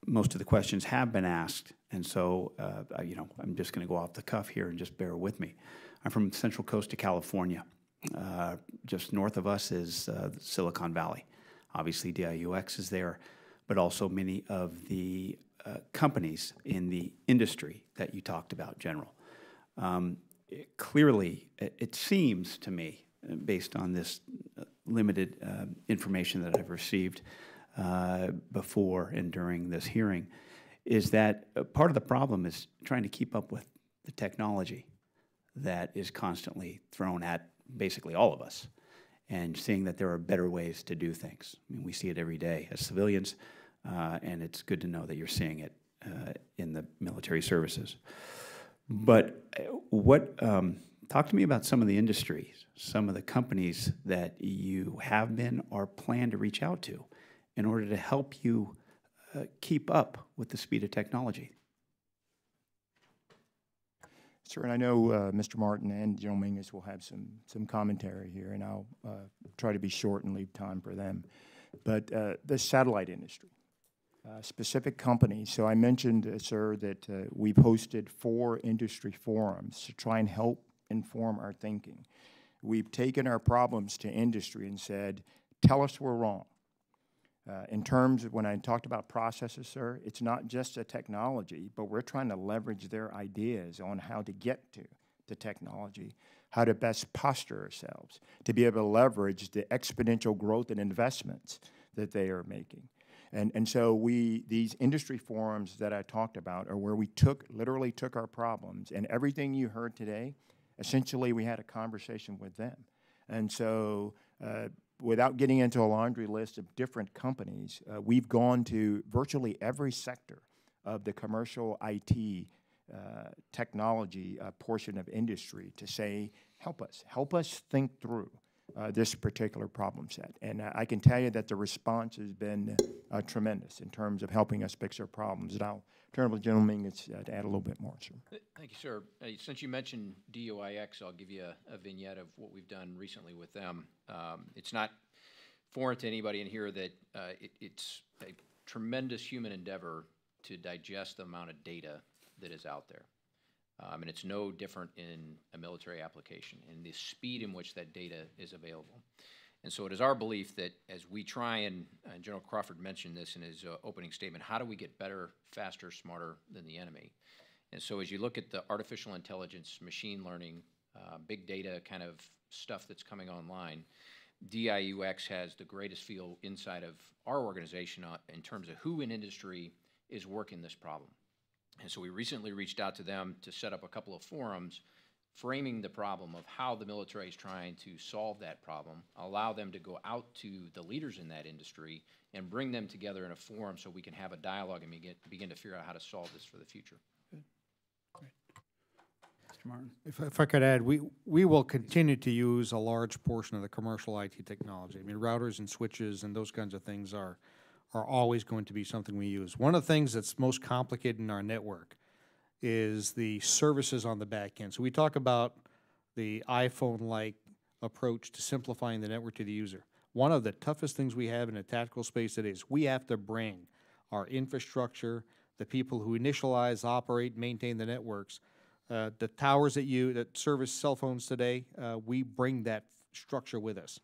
Most of the questions have been asked, and so I'm just going to go off the cuff here and just bear with me. I'm from the Central Coast of California. Just north of us is Silicon Valley. Obviously, DIUX is there, but also many of the companies in the industry that you talked about, General. Clearly, it seems to me, based on this limited information that I've received before and during this hearing, is that part of the problem is trying to keep up with the technology that is constantly thrown at basically all of us, and seeing that there are better ways to do things. I mean, we see it every day as civilians, and it's good to know that you're seeing it in the military services. But talk to me about some of the industries, some of the companies that you have been or plan to reach out to in order to help you keep up with the speed of technology. Sir, and I know Mr. Martin and General Mingus will have some commentary here, and I'll try to be short and leave time for them. But the satellite industry, specific companies. So I mentioned, sir, that we've hosted 4 industry forums to try and help inform our thinking. We've taken our problems to industry and said, tell us we're wrong. In terms of when I talked about processes, sir, it's not just a technology, but we're trying to leverage their ideas on how to get to the technology, how to best posture ourselves, to be able to leverage the exponential growth and investments that they are making. And so these industry forums that I talked about are where we literally took our problems, and everything you heard today, essentially we had a conversation with them. And so without getting into a laundry list of different companies, we've gone to virtually every sector of the commercial IT technology portion of industry to say, help us think through this particular problem set. And I can tell you that the response has been tremendous in terms of helping us fix our problems. And I'll turn over to General Mingus to add a little bit more, sir. Thank you, sir. Since you mentioned DOIX, I'll give you a vignette of what we've done recently with them. It's not foreign to anybody in here that it's a tremendous human endeavor to digest the amount of data that is out there. And it's no different in a military application, and the speed in which that data is available. And so it is our belief that as we try, and General Crawford mentioned this in his opening statement, how do we get better, faster, smarter than the enemy? And so as you look at the artificial intelligence, machine learning, big data kind of stuff that's coming online, DIUX has the greatest feel inside of our organization in terms of who in industry is working this problem. And so we recently reached out to them to set up a couple of forums framing the problem of how the military is trying to solve that problem, allow them to go out to the leaders in that industry and bring them together in a forum so we can have a dialogue and begin to figure out how to solve this for the future. Good. Great. Mr. Martin? If I could add, we will continue to use a large portion of the commercial IT technology. I mean, routers and switches and those kinds of things are always going to be something we use. One of the things that's most complicated in our network is the services on the back end. So we talk about the iPhone-like approach to simplifying the network to the user. One of the toughest things we have in a tactical space today is we have to bring our infrastructure, the people who initialize, operate, maintain the networks, the towers that service cell phones today, we bring that structure with us.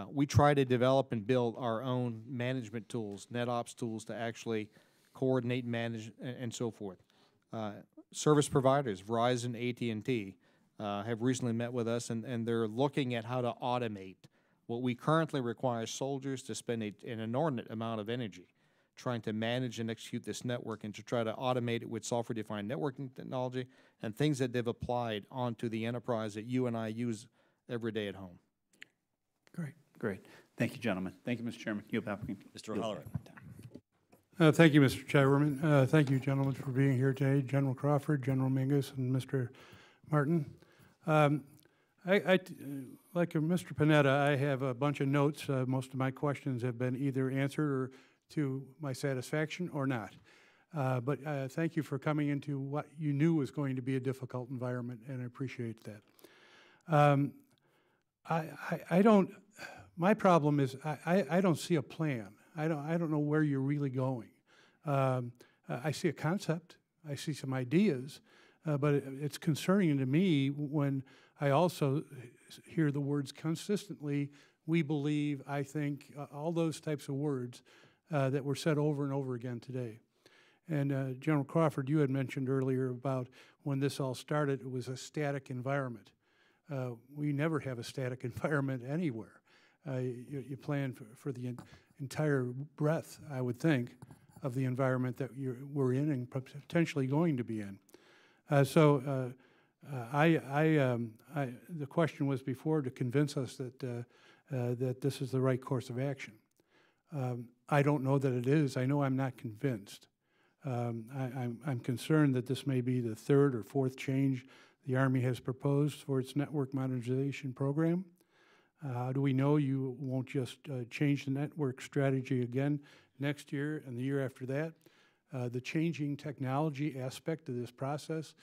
We try to develop and build our own management tools, NetOps tools to actually coordinate, manage, and so forth. Service providers, Verizon, AT&T, have recently met with us, and they're looking at how to automate what we currently require soldiers to spend an inordinate amount of energy trying to manage and execute this network, and to try to automate it with software-defined networking technology and things that they've applied onto the enterprise that you and I use every day at home. Great. Great. Thank you, gentlemen. Thank you, Mr. Chairman. You have Mr. O'Halloran. Thank you, Mr. Chairman. Thank you, gentlemen, for being here today. General Crawford, General Mingus, and Mr. Martin. Like Mr. Panetta, I have a bunch of notes. Most of my questions have been either answered or to my satisfaction or not. But thank you for coming into what you knew was going to be a difficult environment, and I appreciate that. My problem is I don't see a plan. I don't know where you're really going. I see a concept. I see some ideas, but it's concerning to me when I also hear the words consistently, we believe, I think, all those types of words that were said over and over again today. And General Crawford, you had mentioned earlier about when this all started, it was a static environment. We never have a static environment anywhere. you plan for the entire breadth, I would think, of the environment that we're in and potentially going to be in. The question was before to convince us that that this is the right course of action. I don't know that it is. I know I'm not convinced. I'm concerned that this may be the third or fourth change the Army has proposed for its network modernization program. How do we know you won't just change the network strategy again next year and the year after that? The changing technology aspect of this process,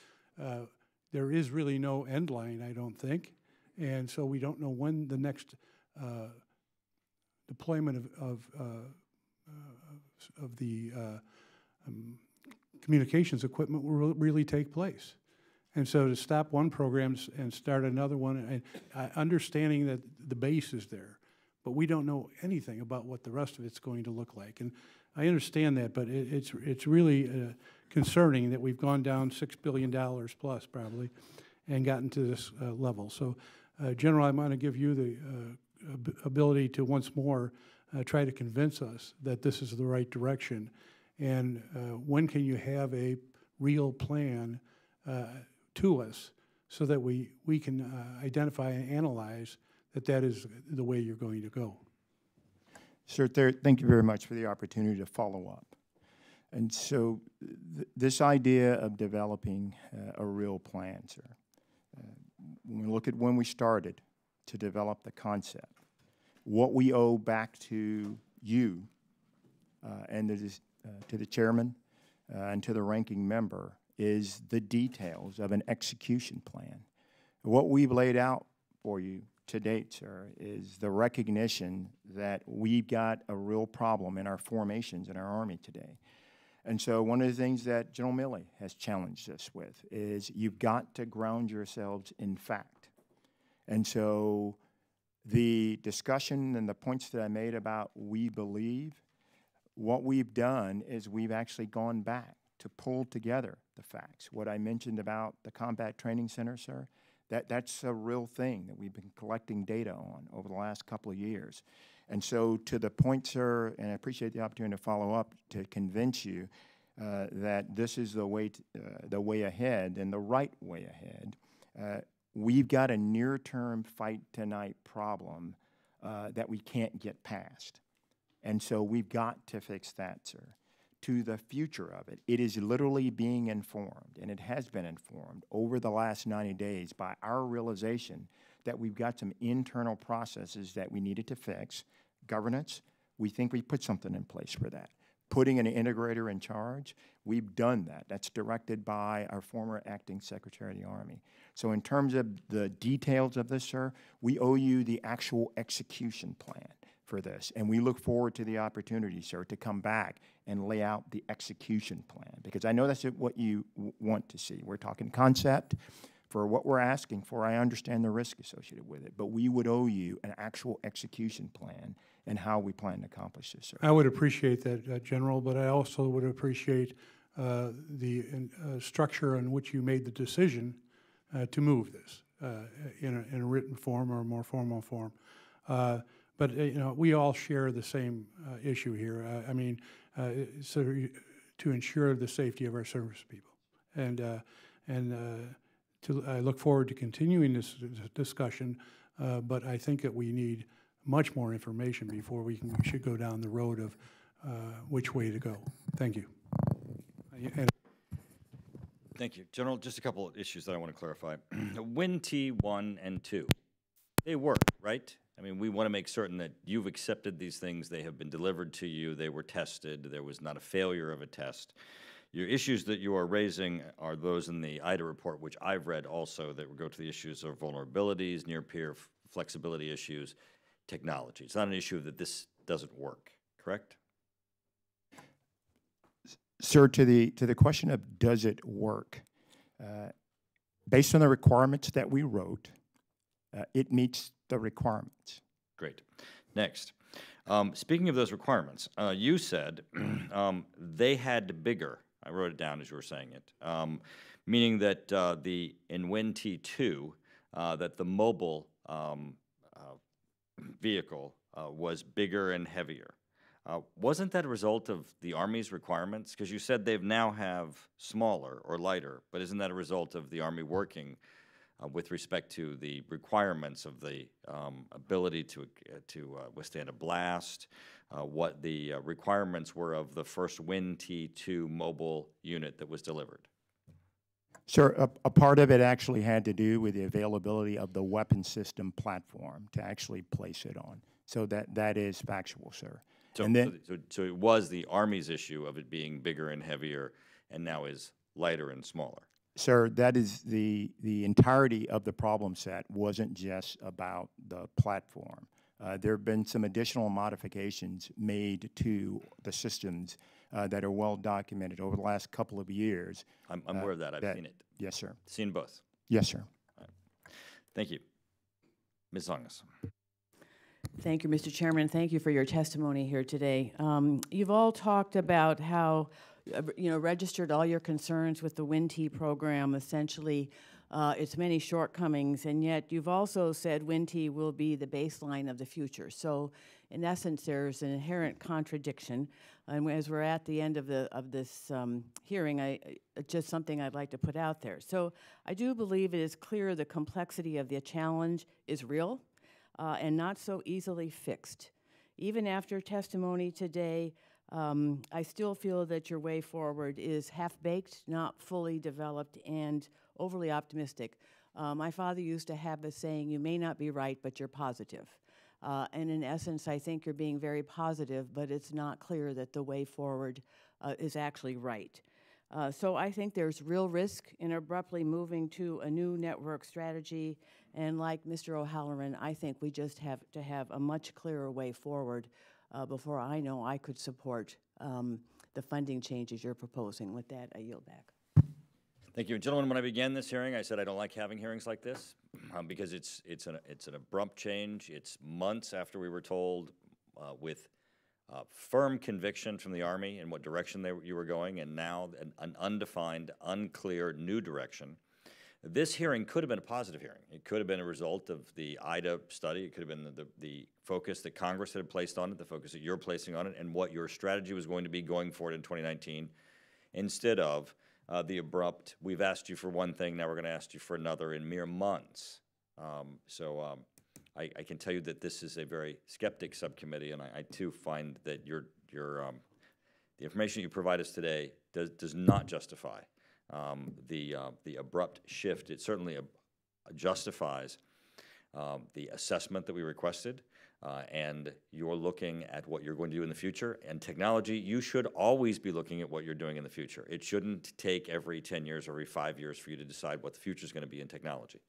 there is really no end line, I don't think. And so we don't know when the next deployment of the communications equipment will really take place. And so to stop one program and start another one, and understanding that the base is there, but we don't know anything about what the rest of it's going to look like. And I understand that, but it's really concerning that we've gone down $6 billion plus probably and gotten to this level. So, General, I'm going to give you the ability to once more try to convince us that this is the right direction. And when can you have a real plan to us so that we can identify and analyze that that is the way you're going to go? Sir, thank you very much for the opportunity to follow up. And so this idea of developing a real plan, sir, when we look at when we started to develop the concept, what we owe back to you and to the chairman and to the ranking member is the details of an execution plan. What we've laid out for you to date, sir, is the recognition that we've got a real problem in our formations in our Army today. And so one of the things that General Milley has challenged us with is you've got to ground yourselves in fact. And so the discussion and the points that I made about we believe, what we've done is we've actually gone back to pull together the facts. What I mentioned about the Combat Training Center, sir, that's a real thing that we've been collecting data on over the last couple of years. And so to the point, sir, and I appreciate the opportunity to follow up to convince you that this is the way ahead and the right way ahead, we've got a near-term fight-tonight problem that we can't get past. And so we've got to fix that, sir. To the future of it, it is literally being informed, and it has been informed over the last 90 days by our realization that we've got some internal processes that we needed to fix. Governance, we think we put something in place for that. Putting an integrator in charge, we've done that. That's directed by our former acting Secretary of the Army. So in terms of the details of this, sir, we owe you the actual execution plan for this. And we look forward to the opportunity, sir, to come back and lay out the execution plan, because I know that's what you want to see. We're talking concept. For what we're asking for, I understand the risk associated with it, but we would owe you an actual execution plan and how we plan to accomplish this, sir. I would appreciate that, General, but I also would appreciate the structure in which you made the decision to move this in a written form or a more formal form. But you know, we all share the same issue here. I mean, so to ensure the safety of our service people, and I look forward to continuing this discussion. But I think that we need much more information before we should go down the road of which way to go. Thank you. Thank you, General. Just a couple of issues that I want to clarify. WIN-T1 and 2, they work, right? I mean, we want to make certain that you've accepted these things, they have been delivered to you, they were tested, there was not a failure of a test. Your issues that you are raising are those in the IDA report, which I've read also, that go to the issues of vulnerabilities, near-peer flexibility issues, technology. It's not an issue that this doesn't work, correct? Sir, to the question of does it work, based on the requirements that we wrote, it meets the requirements. Great. Next, speaking of those requirements, you said they had bigger. I wrote it down as you were saying it, meaning that in WIN-T2, that the mobile vehicle was bigger and heavier. Wasn't that a result of the Army's requirements? Because you said they've now have smaller or lighter, but isn't that a result of the Army working with respect to the requirements of the ability to withstand a blast, what the requirements were of the first WIN-T2 mobile unit that was delivered? Sir, a part of it actually had to do with the availability of the weapon system platform to actually place it on. So that is factual, sir. So, and then, so it was the Army's issue of it being bigger and heavier, and now is lighter and smaller. sir, that is the entirety of the problem set wasn't just about the platform. There have been some additional modifications made to the systems that are well documented over the last couple of years. I'm aware of that. I've seen it. Yes, sir. Seen both. Yes, sir. All right. Thank you. Ms. Zongas. Thank you, Mr. Chairman. Thank you for your testimony here today. You've all talked about how, registered all your concerns with the WIN-T program, essentially its many shortcomings, and yet you've also said WIN-T will be the baseline of the future. So, in essence, there's an inherent contradiction. And as we're at the end of this hearing, just something I'd like to put out there. So, I do believe it is clear the complexity of the challenge is real. And not so easily fixed. Even after testimony today, I still feel that your way forward is half-baked, not fully developed, and overly optimistic. My father used to have a saying, you may not be right, but you're positive. And in essence, I think you're being very positive, but it's not clear that the way forward is actually right. So I think there's real risk in abruptly moving to a new network strategy. And like Mr. O'Halloran, I think we just have to have a much clearer way forward before I know I could support the funding changes you're proposing. With that, I yield back. Thank you. Gentlemen, when I began this hearing, I said I don't like having hearings like this because it's an abrupt change. It's months after we were told with firm conviction from the Army in what direction you were going, and now an undefined, unclear new direction. This hearing could have been a positive hearing. It could have been a result of the IDA study. It could have been the focus that Congress had placed on it, the focus that you're placing on it, and what your strategy was going to be going forward in 2019, instead of the abrupt, we've asked you for one thing, now we're going to ask you for another in mere months. I can tell you that this is a very skeptic subcommittee, and I too find that the information you provide us today does not justify the abrupt shift. It certainly justifies the assessment that we requested, and you're looking at what you're going to do in the future. And technology, you should always be looking at what you're doing in the future. It shouldn't take every 10 years or every 5 years for you to decide what the future is going to be in technology.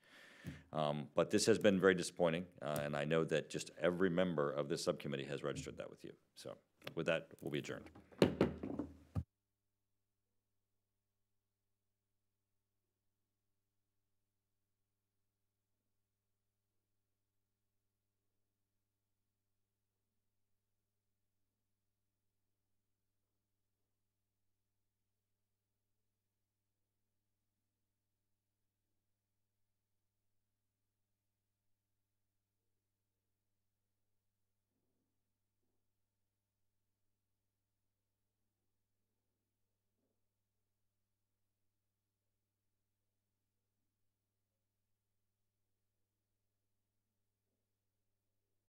But this has been very disappointing, and I know that just every member of this subcommittee has registered that with you. So with that, we'll be adjourned.